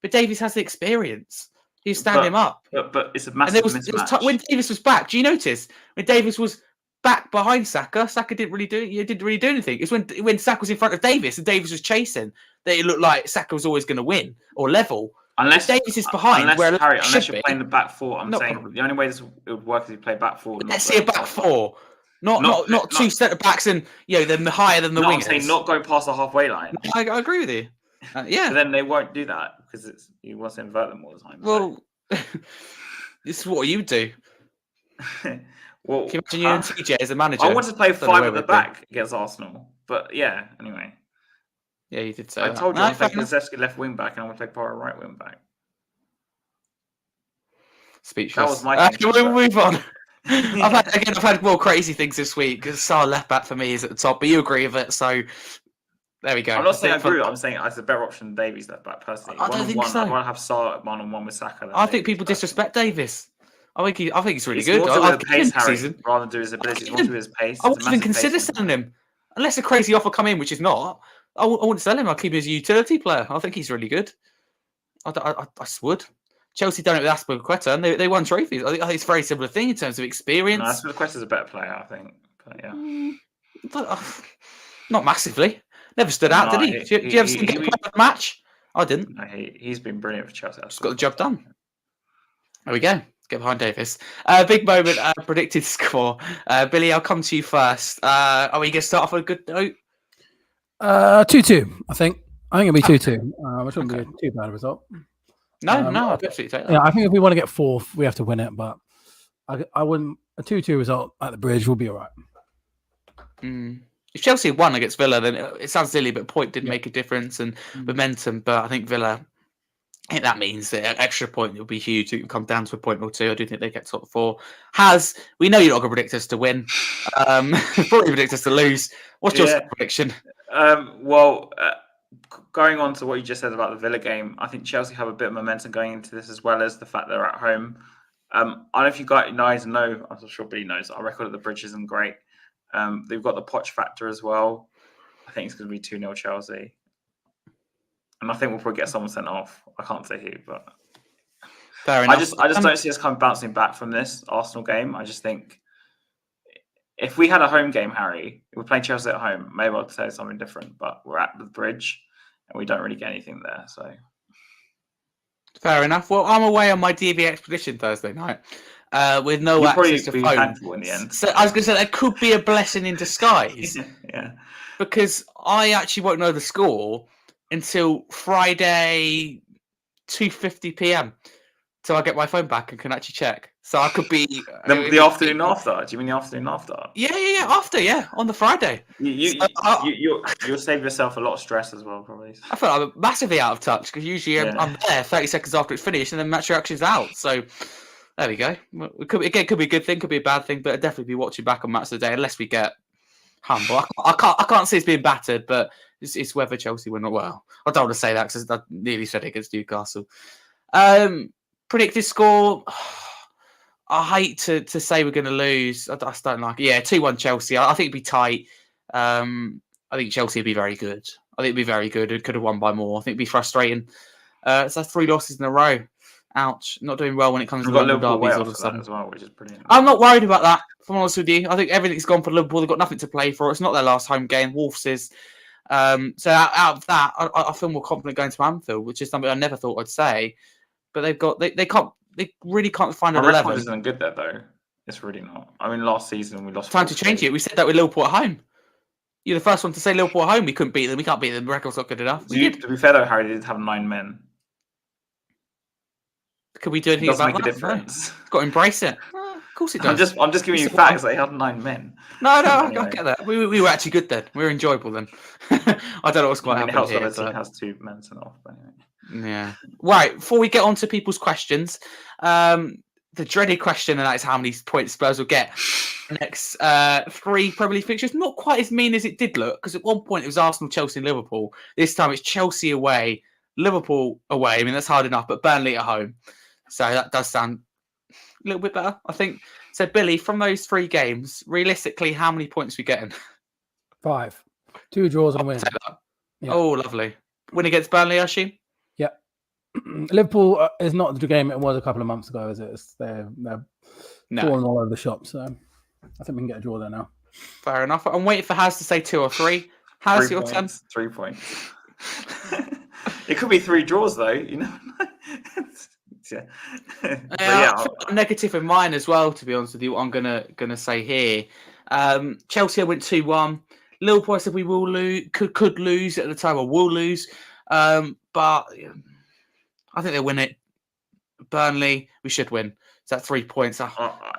but Davies has the experience. You stand him up. But it's a massive mismatch. When Davies was back, do you notice when Davies was back behind Saka, Saka didn't really do anything. It's when Saka was in front of Davies and Davies was chasing that it looked like Saka was always going to win or level. Unless Davies is behind, unless you're playing the back four, I'm saying the only way this would work is you play back four. Let's see a back four. Not two centre backs and them higher than the wingers. I'm saying not go past the halfway line. I agree with you. Yeah. But then they won't do that because you want to invert them all the time. Well, this is what you do. Well, can you imagine you and TJ as a manager? I want to play 5 at the back against Arsenal, but yeah. Anyway. Yeah, you did say I told you I'm playing Kulusevski left wing back and I'm going to play Porro right wing back. Speechless. That was my thing. We'll move on. I've had more crazy things this week because Saar left back for me is at the top, but you agree with it, so there we go. I'm not saying I agree. I'm saying it's a better option than Davies left back personally. I don't think so. I'd rather have Saar 1-on-1 with Saka. I think people disrespect Davies. I think he's really good. More to his pace, Harry, rather than do his abilities. More to his pace. I wouldn't even consider selling him unless a crazy offer come in, which is not. I wouldn't sell him. I'd keep him as a utility player. I think he's really good. I would. Chelsea done it with Aspilicueta, and they won trophies. I think it's a very similar thing in terms of experience. No, Aspilicueta's a better player, I think. But yeah, not massively. Never stood out, did he? Did you ever see him get a player of the match? I didn't. No, he's been brilliant for Chelsea. Just got the job done. There we go. Get behind Davis. Big moment. Predicted score. Billy, I'll come to you first. Are we going to start off on a good note? 2-2, I think. I think it'll be 2-2, which wouldn't be too bad a result. No, I'll absolutely take that. Yeah, I think if we want to get fourth, we have to win it, but I wouldn't. A 2-2 result at the Bridge will be all right. If Chelsea won against Villa, then it sounds silly, but a point did make a difference and momentum. But I think Villa, that means that an extra point will be huge. It will come down to a point or two. I do think they get top 4. We know you're not going to predict us to win. Probably predict us to lose. What's your prediction? Going on to what you just said about the Villa game, I think Chelsea have a bit of momentum going into this as well as the fact they're at home. I don't know if you guys know, I'm sure Billy knows, our record at the Bridge isn't great. They've got the Poch factor as well. I think it's going to be 2-0 Chelsea. And I think we'll probably get someone sent off. I can't say who, but fair enough. I just don't see us bouncing back from this Arsenal game. I just think if we had a home game, Harry, if we're playing Chelsea at home, maybe I'd say something different. But we're at the Bridge and we don't really get anything there. So fair enough. Well, I'm away on my DB expedition Thursday night with no access to phone. In the end. So I was going to say that could be a blessing in disguise. Yeah. Because I actually won't know the score until Friday 2:50 p.m. So I get my phone back and can actually check. So I could be the afternoon after. Do you mean the afternoon after? Yeah. After, on the Friday. You'll save yourself a lot of stress as well, probably. I feel like I'm massively out of touch because usually I'm there 30 seconds after it's finished and then match reaction's out. So there we go. It could be a good thing, could be a bad thing, but I'd definitely be watching back on Match of the Day unless we get humble. I can't see it's being battered, but it's whether Chelsea win or well. I don't want to say that because I nearly said it against Newcastle. Predicted score. I hate to say we're going to lose. I just don't like it. Yeah, 2-1 Chelsea. I think it'd be tight. I think Chelsea would be very good. It could have won by more. I think it'd be frustrating. It's like 3 losses in a row. Ouch. Not doing well when it comes to Liverpool derbies all of a sudden. As well, which is brilliant. I'm not worried about that, if I'm honest with you. I think everything's gone for Liverpool. They've got nothing to play for. It's not their last home game. Wolves is. So out of that, I feel more confident going to Anfield, which is something I never thought I'd say. But they really can't find an 11. Isn't good there though. It's really not. I mean, last season we lost. Time to change it. We said that with Liverpool at home. You're the first one to say Liverpool at home. We couldn't beat them. We can't beat them. The record's not good enough. To be fair though, Harry did have 9 men. Could we do anything about that? Make a difference. No. Got to embrace it. Of course it does. I'm just giving you facts. They had 9 men. No, Anyway. I get that. We were actually good then. We were enjoyable then. I don't know what's quite I mean, it happened helps here. when the team But... has 2 men to off. Anyway. Yeah. Right. Before we get on to people's questions, the dreaded question, and that is how many points Spurs will get next 3 Premier League fixtures. Not quite as mean as it did look, because at one point it was Arsenal, Chelsea, and Liverpool. This time it's Chelsea away, Liverpool away. I mean, that's hard enough, but Burnley at home. So that does sound a little bit better, I think. So, Billy, from those 3 games, realistically, how many points are we getting? 5. 2 draws and a win. Yeah. Oh, lovely. Win against Burnley, I assume? Yeah. Liverpool is not the game it was a couple of months ago, is it? They're falling all over the shop. So I think we can get a draw there now. Fair enough. I'm waiting for Haz to say 2 or 3. Haz, your turn. 3 points. It could be 3 draws, though. You know. I'm negative in mine as well. To be honest with you, what I'm gonna say here. Chelsea went 2-1. Liverpool, I said we will lose. Could lose at the time, or will lose. But I think they'll win it. Burnley, we should win. So that's 3 points.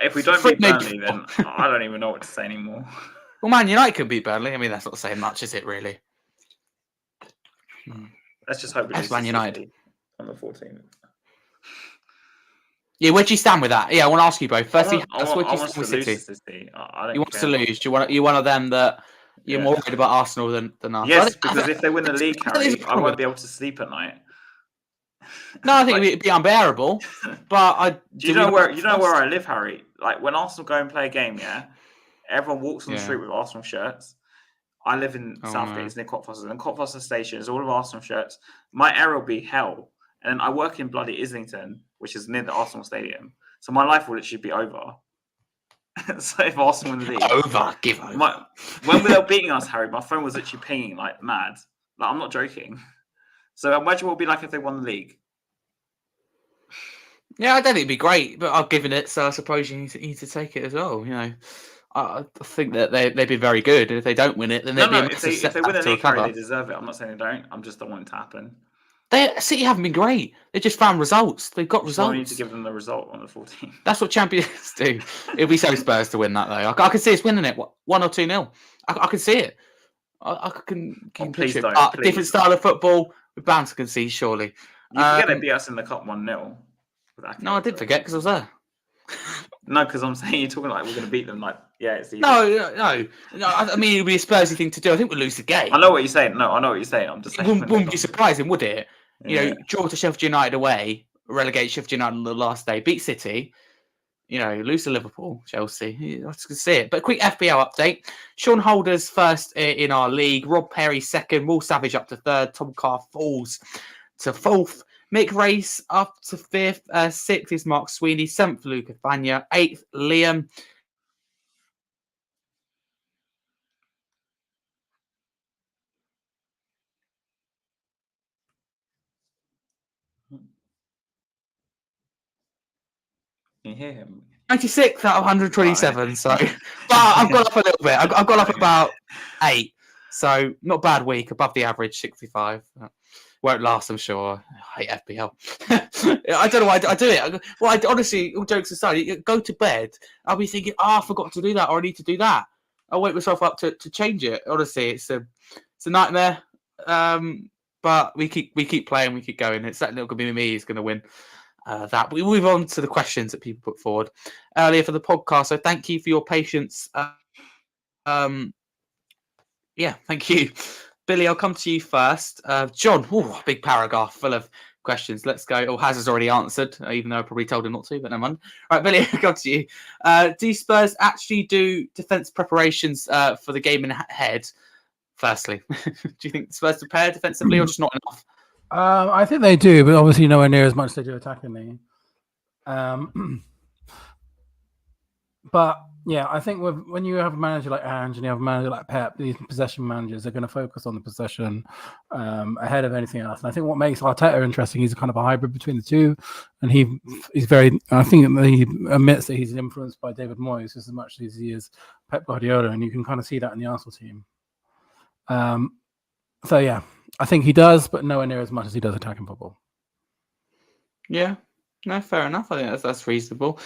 If we don't beat Burnley, then I don't even know what to say anymore. Well, Man United can beat Burnley. I mean, that's not saying much, is it, really? Let's just hope we lose Man United on the 14th. Yeah, where do you stand with that? Yeah, I want to ask you both. Firstly, I want to lose City. You want care. to lose? You're one of them that you're more worried about Arsenal than us. Yes, because if they win the league, Harry, I won't be able to sleep at night. No, I think it'd be unbearable. But do you know where I live, Harry? Like when Arsenal go and play a game, everyone walks on the street with Arsenal shirts. I live in Southgate, it's near Cockfosters, and Cockfosters Station is all of Arsenal shirts. My area will be hell, and I work in bloody Islington, which is near the Arsenal Stadium. So my life will literally be over. So if Arsenal win the league, give over. When they were beating us, Harry, my phone was literally pinging like mad. Like I'm not joking. So imagine what it'd be like if they won the league. Yeah, I don't think it'd be great, but I've given it, so I suppose you need to take it as well. You know, I think that they've been very good, and if they don't win it, then they'd be a massive if they win the league, Harry, they deserve it. I'm not saying they don't. I'm just don't want it to happen. City haven't been great. They just found results. They've got results. We need to give them the result on the 14th. That's what champions do. It'll be so Spurs to win that, though. I can see us winning it 1 or 2-0. I can see it. I can please picture it. don't. Please. Different style of football. We're bound to concede, surely. You forget they beat us in the cup 1-0. No, I did forget because I was there. No, because I'm saying you're talking like we're going to beat them. Like, yeah, it's easy. No. I mean, it would be a Spursy thing to do. I think we'll lose the game. I know what you're saying. No, I know what you're saying. I'm just saying. It wouldn't be surprising, would it? You know, draw to Sheffield United away, relegate Sheffield United on the last day, beat City, lose to Liverpool, Chelsea. I can see it. But a quick FPL update. Sean Holder's first in our league. Rob Perry second. Will Savage up to third. Tom Carr falls to fourth. Mick Race up to fifth. Sixth is Mark Sweeney. Seventh, Luca Banya. Eighth, Liam. Can you hear him? 96th out of 127. So, but I've got up a little bit. I've got up about 8. So, not bad week. Above the average, 65. Won't last, I'm sure. I hate FPL. I don't know why I do it. Well, honestly, all jokes aside, go to bed. I'll be thinking, I forgot to do that, or I need to do that. I'll wake myself up to change it. Honestly, it's a nightmare. But we keep playing, we keep going. It's that little going to be me who's going to win. That we move on to the questions that people put forward earlier for the podcast. So thank you for your patience. Thank you, Billy. I'll come to you first. John, a big paragraph full of questions. Let's go. Oh, Haz has already answered, even though I probably told him not to, but no mind. All right, Billy, I'll come to you. Do Spurs actually do defence preparations for the game ahead? Firstly, do you think Spurs prepare defensively or just not enough? I think they do, but obviously nowhere near as much as they do attackingly. But yeah, I think when you have a manager like Ange and you have a manager like Pep, these possession managers are going to focus on the possession ahead of anything else. And I think what makes Arteta interesting, he's kind of a hybrid between the two, and he's very. I think he admits that he's influenced by David Moyes just as much as he is Pep Guardiola, and you can kind of see that in the Arsenal team. So yeah, I think he does, but nowhere near as much as he does attacking football. Yeah, no, fair enough. I think that's reasonable.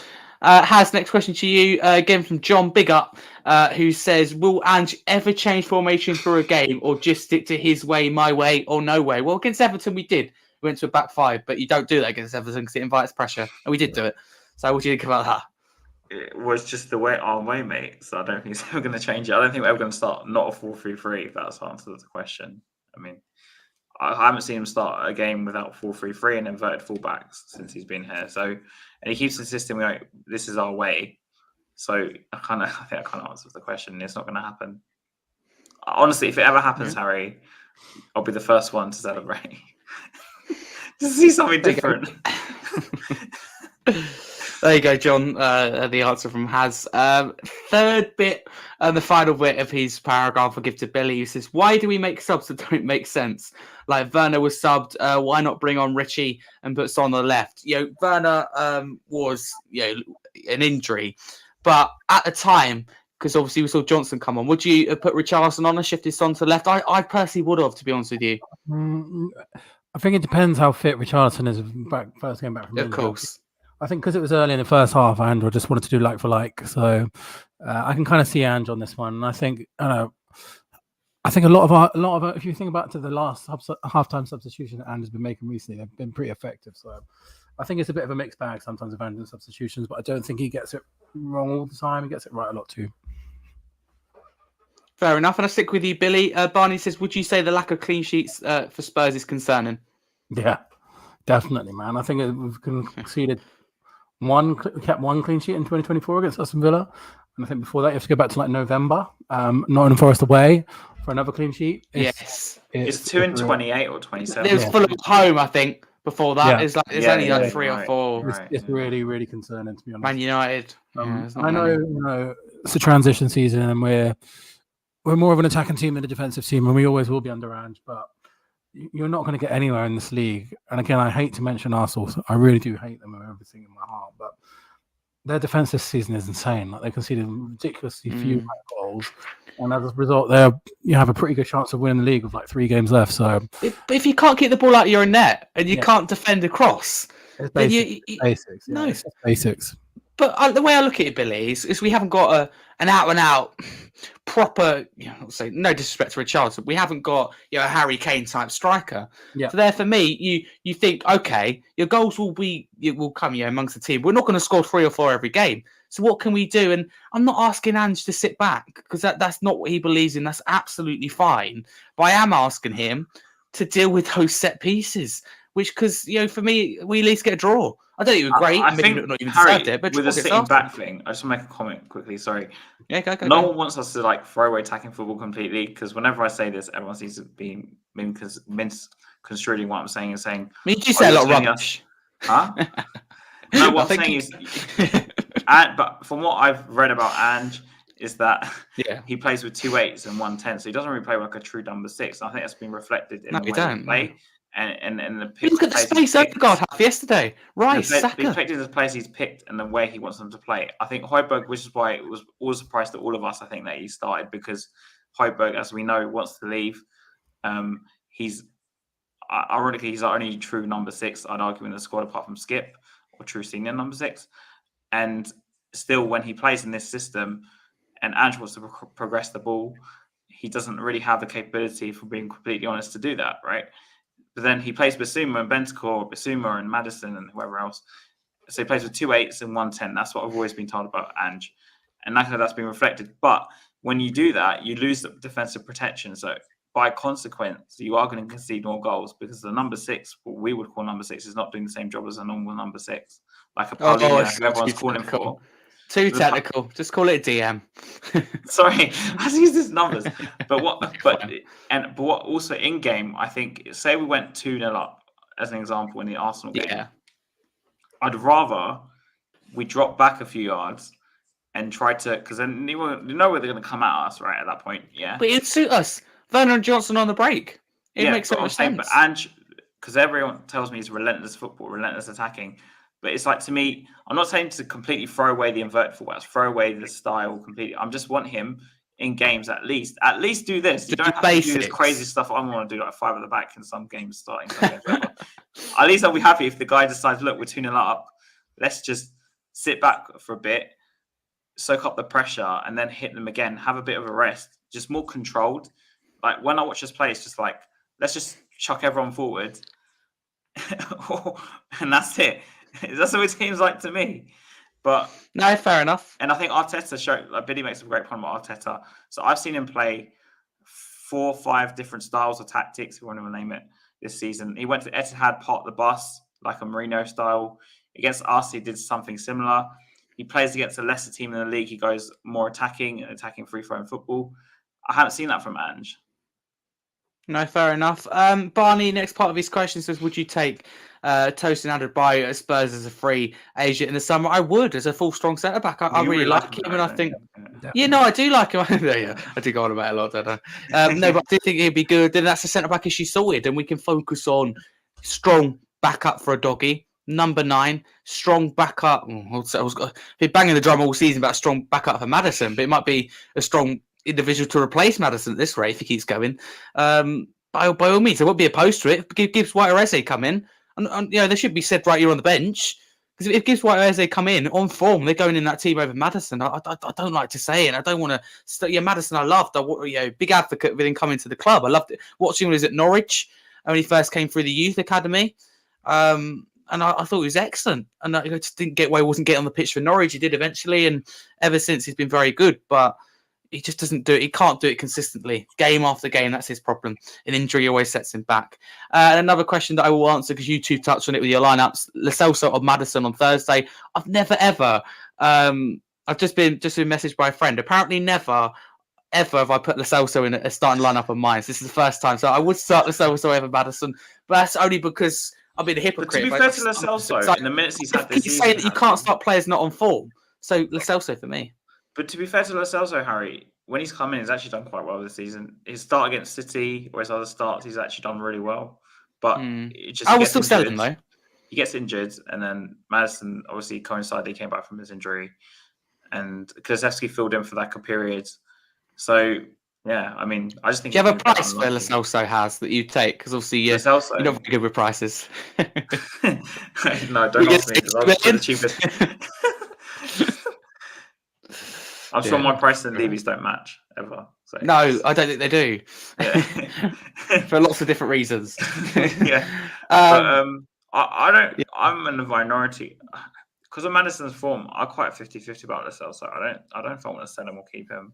Has next question to you again from John Big Up, who says, "Will Ange ever change formation for a game, or just stick to his way, my way, or no way?" Well, against Everton, we did. We went to a back five, but you don't do that against Everton because it invites pressure, and we did do it. So, what do you think about that? It was just our way, mate. So I don't think we're going to change it. I don't think we're ever going to start not a 4-3-3. If that's the answer to the question. I mean, I haven't seen him start a game without 4-3-3 and inverted fullbacks since he's been here. So, and he keeps insisting, this is our way. So think I kind of answered the question. It's not going to happen. Honestly, if it ever happens, Harry, I'll be the first one to celebrate. To see something different. There you go, John. The answer from Haz. Third bit, the final bit of his paragraph, I'll give to Billy. He says, "Why do we make subs that don't make sense? Like Werner was subbed. Why not bring on Richie and put Son on the left? Werner was an injury, but at the time, because obviously we saw Johnson come on, would you put Richarlison on and shifted Son to the left? I personally would have, to be honest with you. I think it depends how fit Richarlison is first game back from injury. Of course. I think because it was early in the first half, Andrew just wanted to do like for like. So I can kind of see Ange on this one. And I think a lot of if you think about to the last halftime substitution that Ange has been making recently, they've been pretty effective. So I think it's a bit of a mixed bag sometimes with Ange's substitutions, but I don't think he gets it wrong all the time. He gets it right a lot too. Fair enough. And I stick with you, Billy. Barney says, "Would you say the lack of clean sheets for Spurs is concerning?" Yeah, definitely, man. I think we've conceded kept one clean sheet in 2024 against Aston Villa, and I think before that you have to go back to like November, Nottingham Forest away for another clean sheet. It's 2 in 28 or 27. It was full of home, I think. Before that, it's only like 3 or 4. It's really, really concerning, to be honest. Man United. I know it's a transition season, and we're more of an attacking team than a defensive team, and we always will be under Ange, but you're not going to get anywhere in this league. And again, I hate to mention Arsenal. I really do hate them with everything in my heart. But their defense this season is insane. Like, they conceded ridiculously few goals, and as a result, you have a pretty good chance of winning the league with like 3 games left. So, if you can't keep the ball out of your net and you can't defend across, it's basics. No, it's basics. But the way I look at it, Billy, is we haven't got an out-and-out proper, say no disrespect to Richarlison, we haven't got a Harry Kane type striker. Yeah. So there, for me, you think, okay, your goals will come amongst the team. We're not going to score 3 or 4 every game. So what can we do? And I'm not asking Ange to sit back because that's not what he believes in. That's absolutely fine. But I am asking him to deal with those set pieces, which, because for me, we at least get a draw. I don't think it was great. I think not even Harry, deserved it, but with the sitting back thing, I just want to make a comment quickly. Sorry. Yeah, go. No one wants us to throw away attacking football completely, because whenever I say this, everyone seems to be misconstruing what I'm saying and saying. I mean, you do say a lot of rubbish. Huh? No, what I'm saying is, but from what I've read about Ange, is that he plays with 2 8s and 1 10, so he doesn't really play like a true number 6. I think that's been reflected in the way he play. And the look at the space Odegaard had yesterday. Right, Saka. The effective the players he's picked and the way he wants them to play. I think Højbjerg, which is why it was all a surprise to all of us, I think, that he started, because Højbjerg, as we know, wants to leave. He's ironically, he's our only true number 6, I'd argue, in the squad, apart from Skip, or true senior number 6. And still, when he plays in this system and Ange wants to progress the ball, he doesn't really have the capability, for being completely honest, to do that, right? But then he plays Bissouma and Bentancur, Bissouma and Maddison and whoever else. So he plays with 2 8s and 1 10. That's what I've always been told about Ange. And that's been reflected. But when you do that, you lose the defensive protection. So by consequence, you are going to concede more goals, because the number 6, what we would call number 6, is not doing the same job as a normal number 6. Like a Paulinho, who everyone's calling for. Too technical. Just call it a DM. Sorry, I use these numbers. But what also in game, I think, say we went 2-0 up as an example in the Arsenal game. Yeah. I'd rather we drop back a few yards and try to, because then you know where they're going to come at us, right, at that point. Yeah. But it'd suit us. Werner and Johnson on the break. It makes so much sense. But Ange, because everyone tells me he's relentless football, relentless attacking. But it's like, to me, I'm not saying to completely throw away the inverted fullbacks, throw away the style completely. I just want him in games at least do this. You don't have to do this crazy stuff. I want to do like 5 at the back in some games starting. At least I'll be happy if the guy decides, look, we're 2-0 up. Let's just sit back for a bit, soak up the pressure, and then hit them again. Have a bit of a rest, just more controlled. Like when I watch us play, it's just like, let's just chuck everyone forward, and that's it. That's what it seems like to me. But no, fair enough. And I think Arteta showed, like Billy makes a great point about Arteta. So I've seen him play 4 or 5 different styles of tactics, if you want to name it, this season. He went to Etihad, parked the bus, like a Mourinho style. Against us, he did something similar. He plays against a lesser team in the league. He goes more attacking free-flowing football. I haven't seen that from Ange. No, fair enough. Barney, next part of his question says, would you take Tosin Adebayo at Spurs as a free agent in the summer? I would, as a full strong centre back. I really like him, and I think, I do like him. I do go on about it a lot, don't I? No, but I do think he'd be good. And that's the centre back issue sorted, and we can focus on strong backup for a doggy. Number 9, strong backup. I was been banging the drum all season about a strong backup for Maddison, but it might be a strong individual to replace Maddison at this rate if he keeps going. By all means, I won't be opposed to it. Gibbs White or Eze come in, and they should be said right here on the bench, because if Gibbs White or Eze come in on form, they're going in that team over Maddison. I don't like to say it. I don't want to. Madison, I loved. Big advocate with him coming to the club. I loved it. Watching him when he was at Norwich when he first came through the youth academy. And I thought he was excellent. And I just didn't get why he wasn't getting on the pitch for Norwich. He did eventually, and ever since he's been very good. But he just doesn't do it. He can't do it consistently. Game after game, that's his problem. An injury always sets him back. And another question that I will answer, because you two touched on it with your lineups, Lo Celso or Maddison on Thursday. I've never, ever... I've just been messaged by a friend. Apparently never, ever have I put Lo Celso in a starting lineup of mine. This is the first time. So I would start Lo Celso over Maddison. But that's only because I've been a hypocrite. But to be fair to Lo Celso, in the minutes he's had this season... You say that you can't start players not on form. So Lo Celso for me. But to be fair to Lo Celso, Harry, when he's come in, he's actually done quite well this season. His start against City, or his other starts, he's actually done really well. But I will still sell him though. He gets injured, and then Maddison obviously coincided. He came back from his injury, and Kulusevski filled in for that period. So yeah, I mean, I just think. Do you have a price that Lo Celso has that you take? Because obviously you're not very good with prices. No, don't ask me, because I was the cheapest. I'm sure my price and Levy's don't match ever. So. No, I don't think they do. Yeah. For lots of different reasons. Yeah. But, I don't. Yeah. I'm in the minority because of Maddison's form. I'm quite 50-50 about Lo Celso. I don't think I want to sell him or keep him.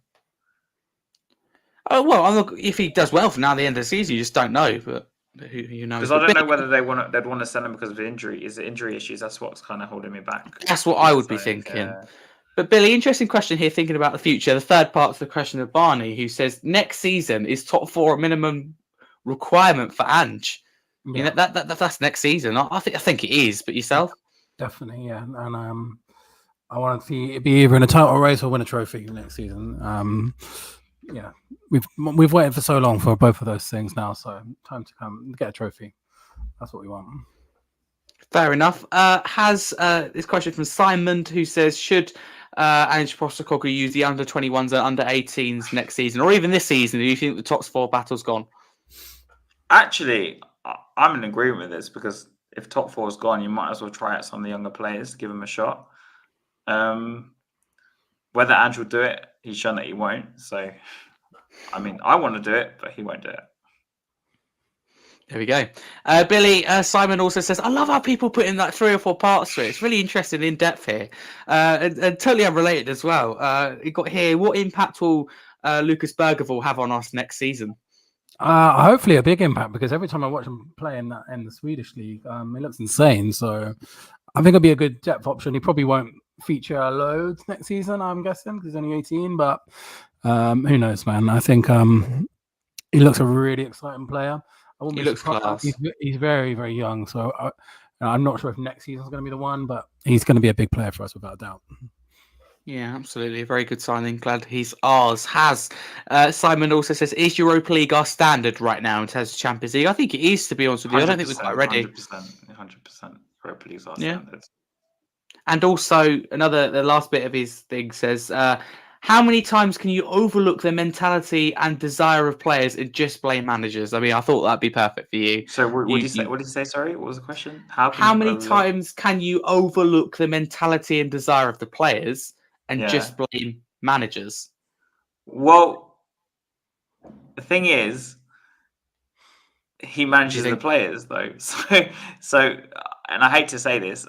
Oh well, if he does well from now to the end of the season, you just don't know. But who knows? Because I don't know whether they'd want to sell him because of injury. Is it injury issues? That's what's kind of holding me back. That's what I would be thinking. Yeah. But Billy, interesting question here, thinking about the future. The third part of the question of Barney, who says next season is top 4 a minimum requirement for Ange. Yeah. You know, that's next season. I think it is. But yourself? Definitely, yeah. And I want to see it be either in a title race or win a trophy next season. Yeah, we've waited for so long for both of those things now, so time to come get a trophy. That's what we want. Fair enough. Has this question from Simon, who says, should Ange Postecoglou use the under-21s and under-18s next season, or even this season? Do you think the top 4 battle's gone? Actually, I'm in agreement with this, because if top 4's gone, you might as well try out some of the younger players, give them a shot. Whether Ange will do it, he's shown that he won't. So, I mean, I want to do it, but he won't do it. There we go. Billy, Simon also says, I love how people put in like 3 or 4 parts to it. It's really interesting, in depth here. And totally unrelated as well. You got here, what impact will Lucas Bergervall have on us next season? Hopefully a big impact, because every time I watch him play in the Swedish league, it looks insane. So I think it'll be a good depth option. He probably won't feature loads next season, I'm guessing, because he's only 18. But who knows, man? I think he looks a really exciting player. He looks class. He's very, very young. So I'm not sure if next season's going to be the one, but he's going to be a big player for us without a doubt. Yeah, absolutely. A very good signing. Glad he's ours. Simon also says, is Europa League our standard right now in terms of Champions League? I think it is, to be honest with you. I don't think we're quite ready. 100%. Europa League's our standard. And also, the last bit of his thing says, how many times can you overlook the mentality and desire of players and just blame managers? I mean, I thought that'd be perfect for you. So what did you say? What did you say? Sorry, what was the question? How many times can you overlook the mentality and desire of the players and just blame managers? Well, the thing is, he manages the players though. So, and I hate to say this,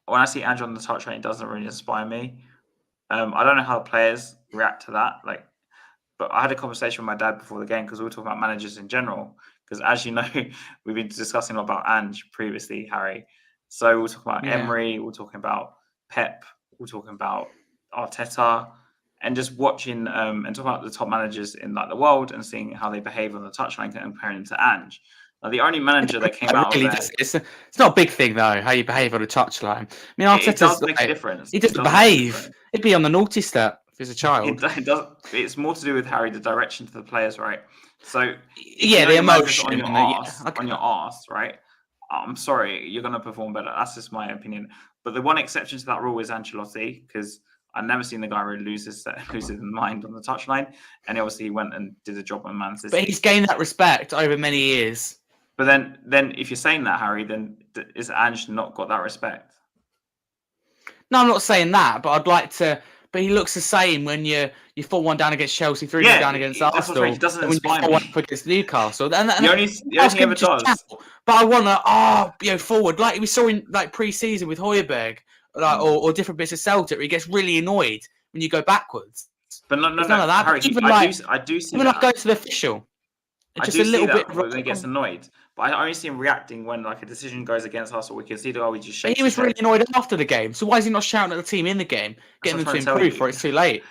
when I see Andrew on the touchline, it doesn't really inspire me. I don't know how the players react to that. But I had a conversation with my dad before the game because we were talking about managers in general. Because as you know, we've been discussing a lot about Ange previously, Harry. So we're talking about Emery, we're talking about Pep, we're talking about Arteta, and just watching and talking about the top managers in the world and seeing how they behave on the touchline and comparing them to Ange. Now, the only manager that came out of there... It's not a big thing, though, how you behave on a touchline. I mean, Arteta's... It does make a difference. He doesn't behave. He'd be on the naughty step if he's a child. It does. It's more to do with, Harry, the direction to the players, right? So... the emotion. On your arse, right? I'm sorry, you're going to perform better. That's just my opinion. But the one exception to that rule is Ancelotti, because I've never seen the guy really lose his mind on the touchline. And obviously he went and did a job on Man City. But he's gained that respect over many years. But then if you're saying that, Harry, then is Ange not got that respect? No, I'm not saying that, but I'd like to... But he looks the same when you 4-1 down against Chelsea, 3-1 down against Arsenal. He doesn't inspire me. When you 4-1 up against Newcastle. And the only thing he ever does. But I want to, forward. Like we saw in pre-season with Højbjerg, or different bits of Celtic, where he gets really annoyed when you go backwards. But none of that. Harry, I do see even that. Go to the official. Just a little bit when he gets annoyed. But I only see him reacting when a decision goes against us, or we can see the we just shake. He was really annoyed after the game. So why is he not shouting at the team in the game, getting them to improve before it's too late?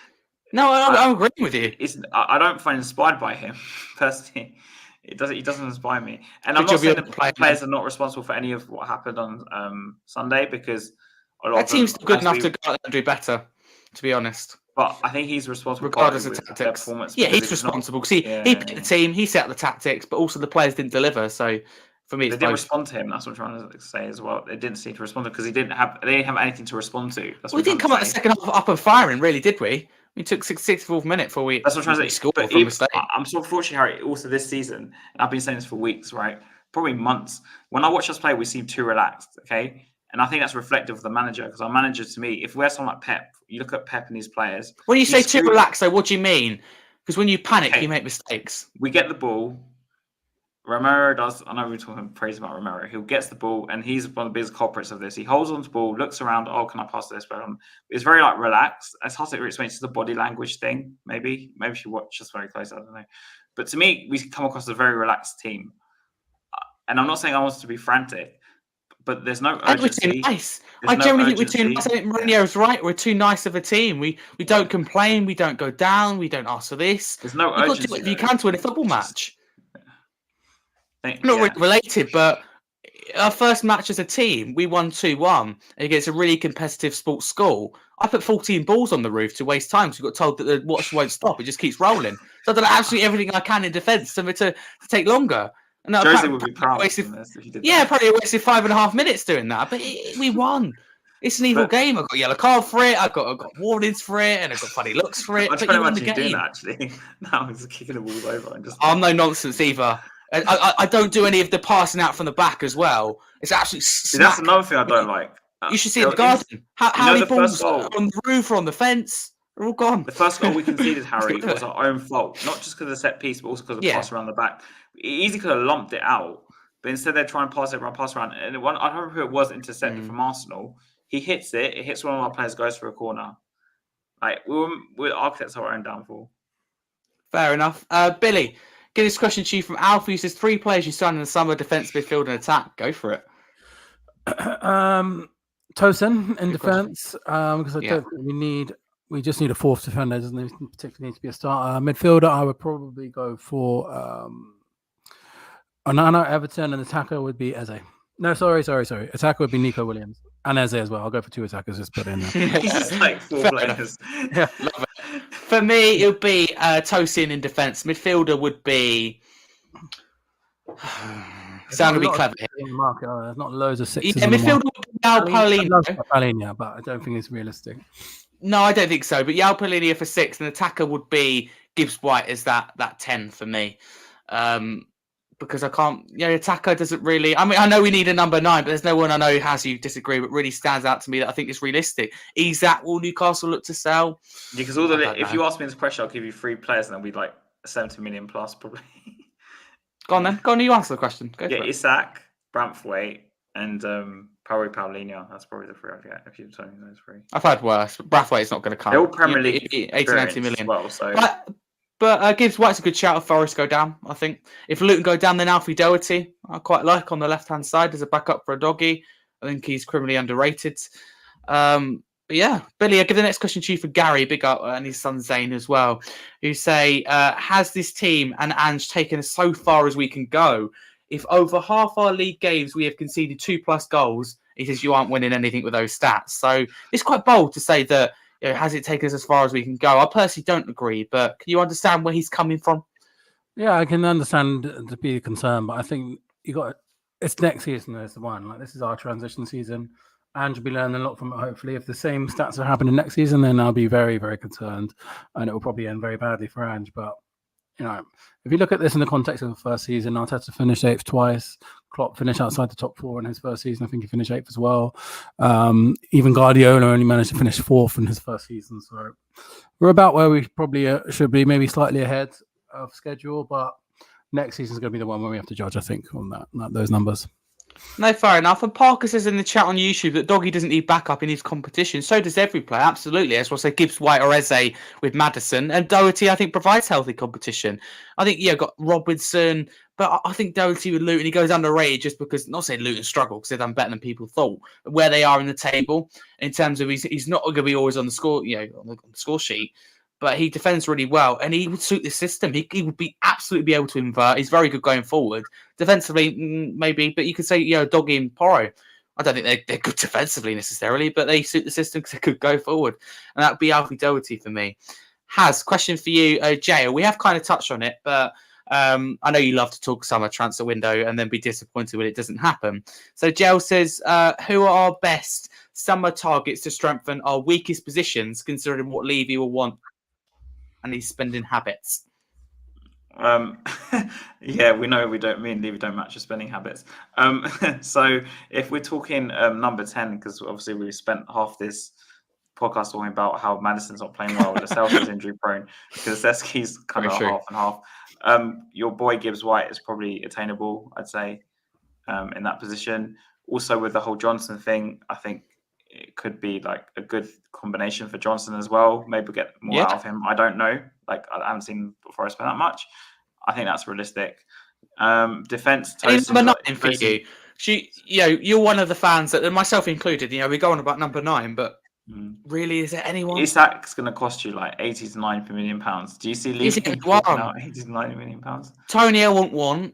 No, I'm agreeing with you. I don't find inspired by him personally. He doesn't inspire me. And I'm not saying the players are not responsible for any of what happened on Sunday, because a lot that team's still good enough to go out and do better, to be honest. But I think he's responsible regardless of tactics. Yeah, he's responsible because he picked the team, he set up the tactics, but also the players didn't deliver. So for me, they didn't respond to him. That's what I'm trying to say as well. They didn't seem to respond to because they didn't have anything to respond to. We didn't come out the second half up and firing, really, did we? We took 64th minute before we. That's what I'm trying to say. Scored from mistake. I'm so fortunate, Harry. Also, this season, and I've been saying this for weeks, right? Probably months. When I watch us play, we seem too relaxed. Okay. And I think that's reflective of the manager, because our manager, to me, if we have someone like Pep, you look at Pep and his players. When you say too relaxed, though, what do you mean? Because when you panic, you make mistakes. We get the ball. Romero does. I know we're talking praise about Romero. He gets the ball, and he's one of the biggest culprits of this. He holds on to the ball, looks around. Oh, can I pass this? But it's very relaxed. It's hard to explain. It's the body language thing. Maybe she watched us very close. I don't know. But to me, we come across as a very relaxed team. And I'm not saying I want us to be frantic. But there's no urgency. We're too nice. I generally think we're too nice. I think Mourinho's right. We're too nice of a team. We don't complain. We don't go down. We don't ask for this. There's no urgency. You've got to do what you can to win a football match. Not really related, but our first match as a team, we won 2-1 against a really competitive sports school. I put 14 balls on the roof to waste time because we got told that the watch won't stop. It just keeps rolling. So I've done absolutely everything I can in defence to take longer. No, Jose would be proud of this if you did that. Probably wasted 5.5 minutes doing that, but we won. It's an evil game. I got a yellow card for it. I got warnings for it, and I got funny looks for it. I don't imagine you doing that actually. Now he's kicking the balls over. I'm no nonsense either. I don't do any of the passing out from the back as well. It's absolutely. That's another thing I don't like. You should see the garden. How many balls on the roof or on the fence? They're all gone. The first goal we conceded, Harry, was our own fault. Not just because of the set piece, but also because of the pass around the back. Easy could have lumped it out, but instead they're trying to pass around. And I don't remember who it was intercepted from Arsenal. He hits it. It hits one of our players, goes for a corner. We're architects of our own downfall. Fair enough. Billy, get this question to you from Alpha. He says 3 players you signed in the summer: defence, midfield, and attack. Go for it. Tosin in defence, because I don't think we just need a 4th defender. It doesn't particularly need to be a starter. Midfielder, I would probably go for Onana, Everton, and attacker would be Eze. No, sorry. Attacker would be Nico Williams and Eze as well. I'll go for 2 attackers. Just put in there. He's just 4 players. Yeah, love it. For me, it would be Tosin in defence. Midfielder would be. Sound would be clever here. In the market, there's not loads of 6s. Yeah, midfielder would Paulinho. But I don't think it's realistic. No, I don't think so. But Yao Paulinho for 6, and attacker would be Gibbs White as that 10 for me. Because I can't, attacker doesn't really. I mean, I know we need a number 9, but there's no one I know who has you disagree, but really stands out to me that I think is realistic. Isak, will Newcastle look to sell? Yeah, because if you ask me this question, I'll give you 3 players, and it'll be like 70 million plus probably. Go on then. Go on, you answer the question. Go for it. Isak, Braithwaite, and probably Paulinho. That's probably the 3 I'd get if you told me those 3. I've heard worse, but Braithwaite's not going to come. They're all Premier League 80-90 million. Well, so. But Gibbs White's a good shout if Forest go down, I think. If Luton go down, then Alfie Doherty, I quite like on the left-hand side as a backup for a doggy. I think he's criminally underrated. But yeah, Billy, I'll give the next question to you for Gary, big up, and his son Zane as well, who say, has this team and Ange taken us so far as we can go? If over half our league games we have conceded 2+ goals, he says you aren't winning anything with those stats. So it's quite bold to say that, has it taken us as far as we can go? I personally don't agree, but can you understand where he's coming from? Yeah, I can understand to be concerned, but I think it's next season is the one. Like, this is our transition season. Ange will be learning a lot from it, hopefully. If the same stats are happening next season, then I'll be very, very concerned, and it will probably end very badly for Ange. But, if you look at this in the context of the first season, Arteta finished 8th twice. Klopp finished outside the top 4 in his first season. I think he finished 8th as well. Even Guardiola only managed to finish 4th in his first season. So we're about where we probably should be, maybe slightly ahead of schedule. But next season is going to be the one where we have to judge, I think, on those numbers. No, fair enough. And Parker says in the chat on YouTube that Doggy doesn't need backup in his competition. So does every player, absolutely. That's what I say. Gibbs White or Eze with Maddison. And Doherty, I think, provides healthy competition. I think, got Robinson, but I think Doherty with Luton, he goes underrated just because, not saying Luton struggle, because they've done better than people thought, where they are in the table in terms of he's not going to be always on the score, on the score sheet. But he defends really well, and he would suit the system. He would be absolutely be able to invert. He's very good going forward. Defensively, maybe, but you could say, Doggy and Porro. I don't think they're good defensively necessarily, but they suit the system because they could go forward. And that would be Alfie Doherty for me. Question for you, Jay. We have kind of touched on it, but I know you love to talk summer transfer window and then be disappointed when it doesn't happen. So Jay says, who are our best summer targets to strengthen our weakest positions, considering what Levy will want and his spending habits? Yeah, we know me and Levy don't match your spending habits. So if we're talking number 10, because obviously we spent half this podcast talking about how Maddison's not playing well, with the is injury prone, because Zeski's kind of half and half. Your boy Gibbs White is probably attainable, I'd say, in that position. Also with the whole Johnson thing, I think it could be like a good combination for Johnson as well. Maybe get more out of him. I don't know. Like, I haven't seen before I spent that much. I think that's realistic. Defense. Number 9 for you. You're one of the fans that, myself included, we go on about number 9, but really, is there anyone? Isak's going to cost you like 80 to 90 million pounds. Do you see Levy now 80 to 90 million pounds? Tony, I won't want.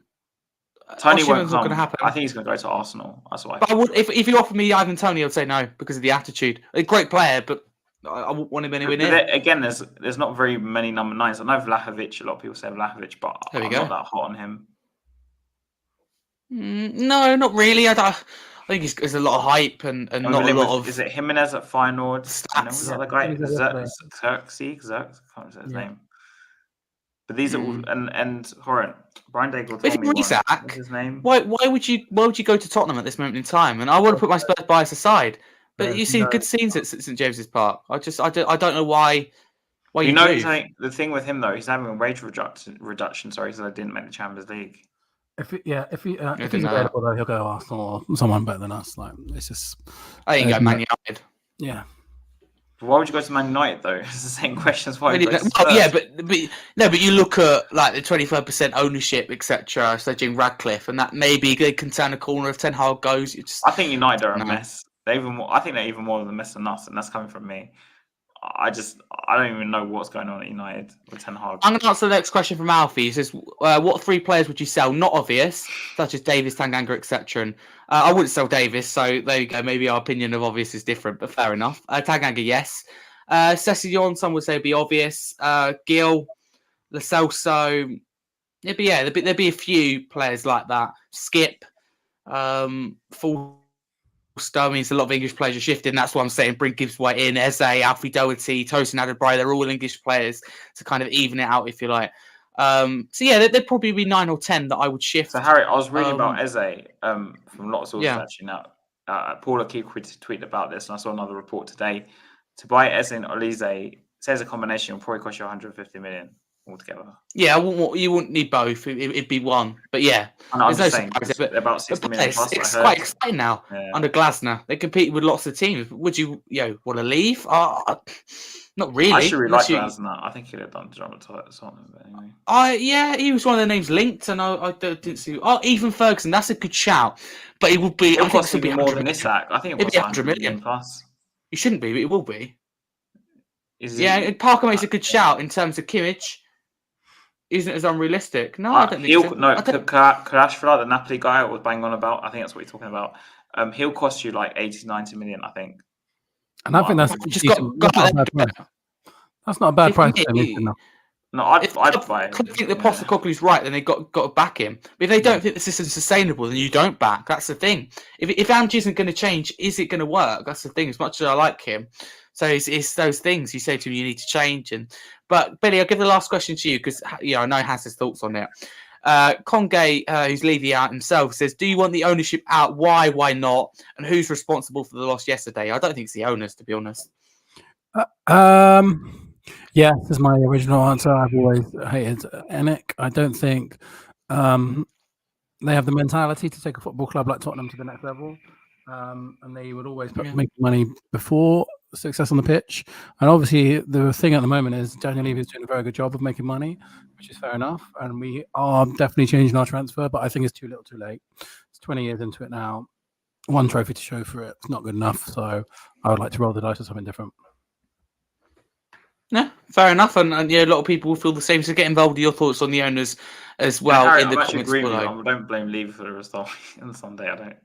Tony won't come. Not gonna happen. I think he's going to go to Arsenal. That's why. But if you offered me Ivan Tony, I'd say no because of the attitude. A great player, but I wouldn't want him anywhere near. Again, there's not very many number 9s. I know Vlahovic. A lot of people say Vlahovic, but I'm not that hot on him. No, not really. I think there's a lot of hype and not a lot of. Is it Jimenez at Feyenoord? Who's the other guy? Xerxes. I can't remember his name. But these are all and Horan. Brian Daigle told me what's his name. Why would you go to Tottenham at this moment in time? And I want to put my Spurs bias aside, but you see good scenes at St James's Park. I don't know why. The thing with him though, he's having a wage reduction. Sorry, so they didn't make the Champions League. If he's available though, he'll go to Arsenal or someone better than us. Like, it's just. I think go Man United. Yeah. But why would you go to Man United though? It's the same question as why. But you look at like the 25% ownership, etc. So Jim Radcliffe, and that maybe they can turn a corner if Ten Hag goes. I think United are a mess. I think they're even more of a mess than us, and that's coming from me. I don't even know what's going on at United with Ten Hag. I'm going to answer the next question from Alfie. He says, what 3 players would you sell? Not obvious, such as Davis, Tanganga, etc. And I wouldn't sell Davis, so there you go. Maybe our opinion of obvious is different, but fair enough. Tanganga, yes. Sessegnon, some would say would be obvious. Gil, Lo Celso. There'd be a few players like that. Skip, full means a lot of English players are shifting. That's why I'm saying bring Gibbs White in, Eze, Alfie Doherty, Tosin Adebayo. They're all English players to kind of even it out, if you like. So yeah, there'd probably be 9 or 10 that I would shift. So Harry, I was reading about Eze from lots of sources actually. Now, Paula Key tweeted about this, and I saw another report today. To buy Eze and Olise, says a combination will probably cost you 150 million altogether. Yeah, you wouldn't need both. It'd be one. But yeah, and I'm there's just no saying, surprise. about 60 million plus. It's quite exciting now under Glasner. They compete with lots of teams. Would you want to leave? Not really. I actually really like Glasner. I think he'd have done something. But anyway. Yeah, he was one of the names linked, and I didn't see. Ethan Ferguson. That's a good shout, but it would be. It'll cost be more than this act. I think it was 100 million plus. It shouldn't be, but it will be. Parker makes a good shout in terms of Kimmich. Isn't as unrealistic. No, I don't think so. No, Krashford, the Napoli guy, was bang on about. I think that's what he's talking about. He'll cost you like 80, 90 million, I think. And I think that's just that's not a bad price. No, I'd buy it. I think the Postecoglou's right, then they got to back him. But if they don't think the system's sustainable, then you don't back. That's the thing. If Ange isn't going to change, is it going to work? That's the thing. As much as I like him, so it's those things you say to him you need to change. But Billy, I'll give the last question to you because I know has his thoughts on it. Conge, who's leaving out himself, says, "Do you want the ownership out? Why? Why not? And who's responsible for the loss yesterday?" I don't think it's the owners, to be honest. Yeah, this is my original answer. I've always hated Enick. I don't think they have the mentality to take a football club like Tottenham to the next level. And they would always make money before success on the pitch. And obviously, the thing at the moment is Daniel Levy is doing a very good job of making money, which is fair enough. And we are definitely changing our transfer, but I think it's too little too late. It's 20 years into it now. One trophy to show for it. It's not good enough. So I would like to roll the dice with something different. No, fair enough, and a lot of people will feel the same. So get involved with your thoughts on the owners as well Harry, in the comments below. I don't blame Levy for the result on Sunday. I don't.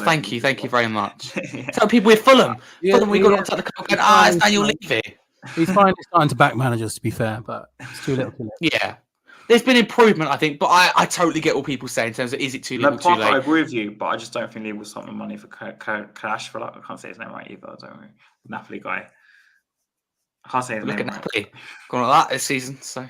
Thank you very much. Tell people we're Fulham. Fulham, we got to the cup and it's Daniel Levy. He's finally starting to back managers, to be fair, but it's too little too late. Yeah. There's been improvement, I think, but I totally get what people say in terms of is it too little too late. I agree with you, but I just don't think Levy will stop the money for Cash for I can't say his name right either. I don't know. Napoli guy. I can't say his name. Look at Napoli. Gone like that this season, so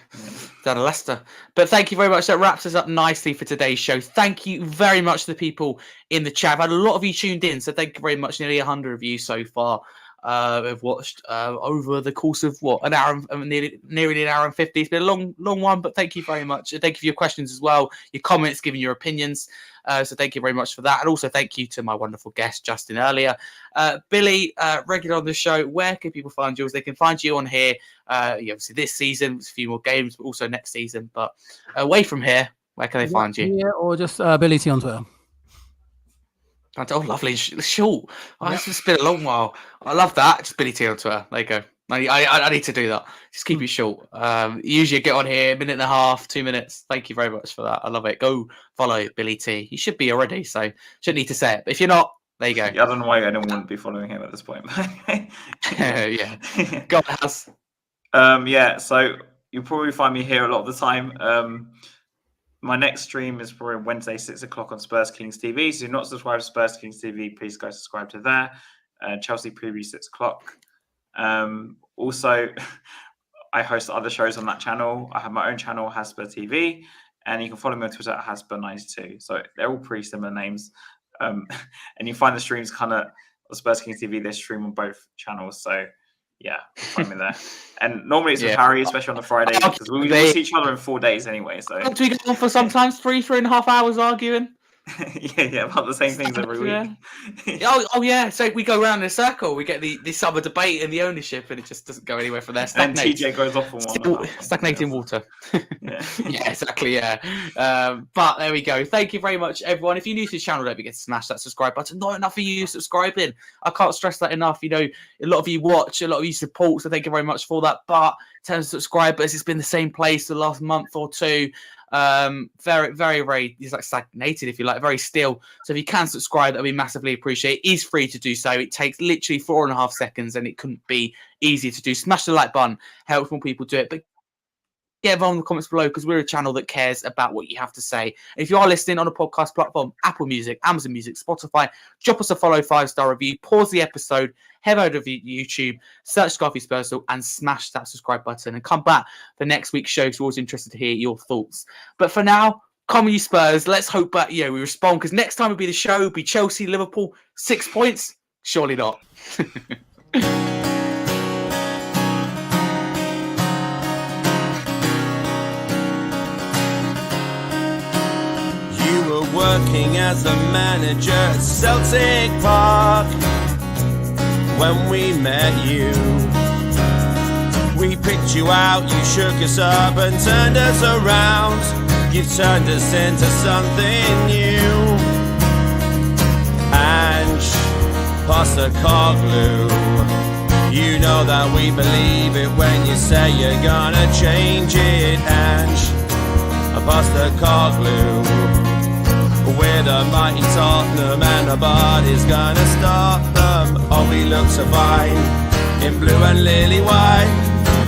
down to Leicester. But thank you very much. That wraps us up nicely for today's show. Thank you very much to the people in the chat. I've had a lot of you tuned in, so thank you very much. Nearly 100 of you so far have watched over the course of an hour, nearly an hour and 50. It's been a long one, but thank you very much. And thank you for your questions as well, your comments, giving your opinions. So thank you very much for that. And also thank you to my wonderful guest, Justin, earlier. Billy, regular on the show, where can people find you? They can find you on here, obviously this season, a few more games, but also next season. But away from here, where can they find you? Yeah, or just Billie T on Twitter. Oh, lovely. Short. It's been a long while. I love that. Just Billie T on Twitter. There you go. I need to do that. Just keep it short. Usually get on here, 1.5 minutes, 2 minutes. Thank you very much for that. I love it. Go follow Billie T. You should be already, so shouldn't need to say it. But if you're not, there you go. Yeah, I don't know why anyone wouldn't be following him at this point. Yeah. Go on, Haz. So you'll probably find me here a lot of the time. My next stream is probably Wednesday, 6 o'clock on Spurs Kings TV. So if you're not subscribed to Spurs Kings TV, please go subscribe to there. Chelsea preview 6 o'clock. Also, I host other shows on that channel. I have my own channel, Hasper TV, and you can follow me on Twitter at Hasper92. So they're all pretty similar names. And you find the streams kind of on Spurs Kings TV. They stream on both channels. So yeah, find me there. And normally it's with Harry, especially on the Friday, because we see each other in 4 days anyway. So do we go on for sometimes 3.5 hours arguing? About the same things every week. Yeah. So we go around in a circle. We get the summer debate and the ownership, and it just doesn't go anywhere from there. And TJ goes off on one. Stagnating water. Yeah, exactly. Yeah. But there we go. Thank you very much, everyone. If you're new to the channel, don't forget to smash that subscribe button. Not enough of you subscribing. I can't stress that enough. A lot of you watch, a lot of you support, so thank you very much for that. But in terms of subscribers, it's been the same place the last month or two. Very, very, very, it's like stagnated, if you like, very still. So if you can subscribe, that'll be massively appreciated. It is free to do so. It takes literally 4.5 seconds, and it couldn't be easier to do. Smash the like button, helps more people do it. But get involved in the comments below because we're a channel that cares about what you have to say. If you are listening on a podcast platform, Apple Music, Amazon Music, Spotify, drop us a follow, 5-star review, pause the episode, head over to YouTube, search Scarfy Spurs and smash that subscribe button and come back for next week's show. So we're always interested to hear your thoughts. But for now, come on, you Spurs. Let's hope that we respond, because next time it'll be the show, it'll be Chelsea, Liverpool, 6 points. Surely not. You were working as a manager at Celtic Park when we met you. We picked you out, you shook us up and turned us around. You've turned us into something new. Ange Postecoglou, you know that we believe it when you say you're gonna change it. Ange Postecoglou, we're the mighty Tottenham and nobody's gonna stop them. Oh, we look so fine in blue and lily white.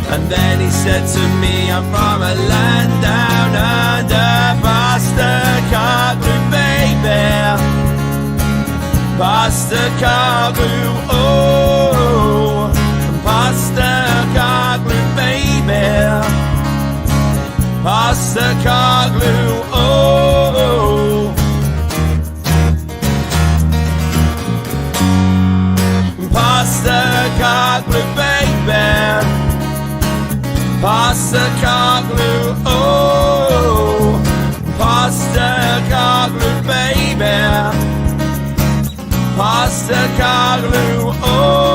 And then he said to me, I'm from a land down under. Postecoglou, baby. Postecoglou, oh. Postecoglou, baby. Postecoglou, oh. Postecoglou, baby. Postecoglou, oh. Postecoglou, baby. Postecoglou, oh.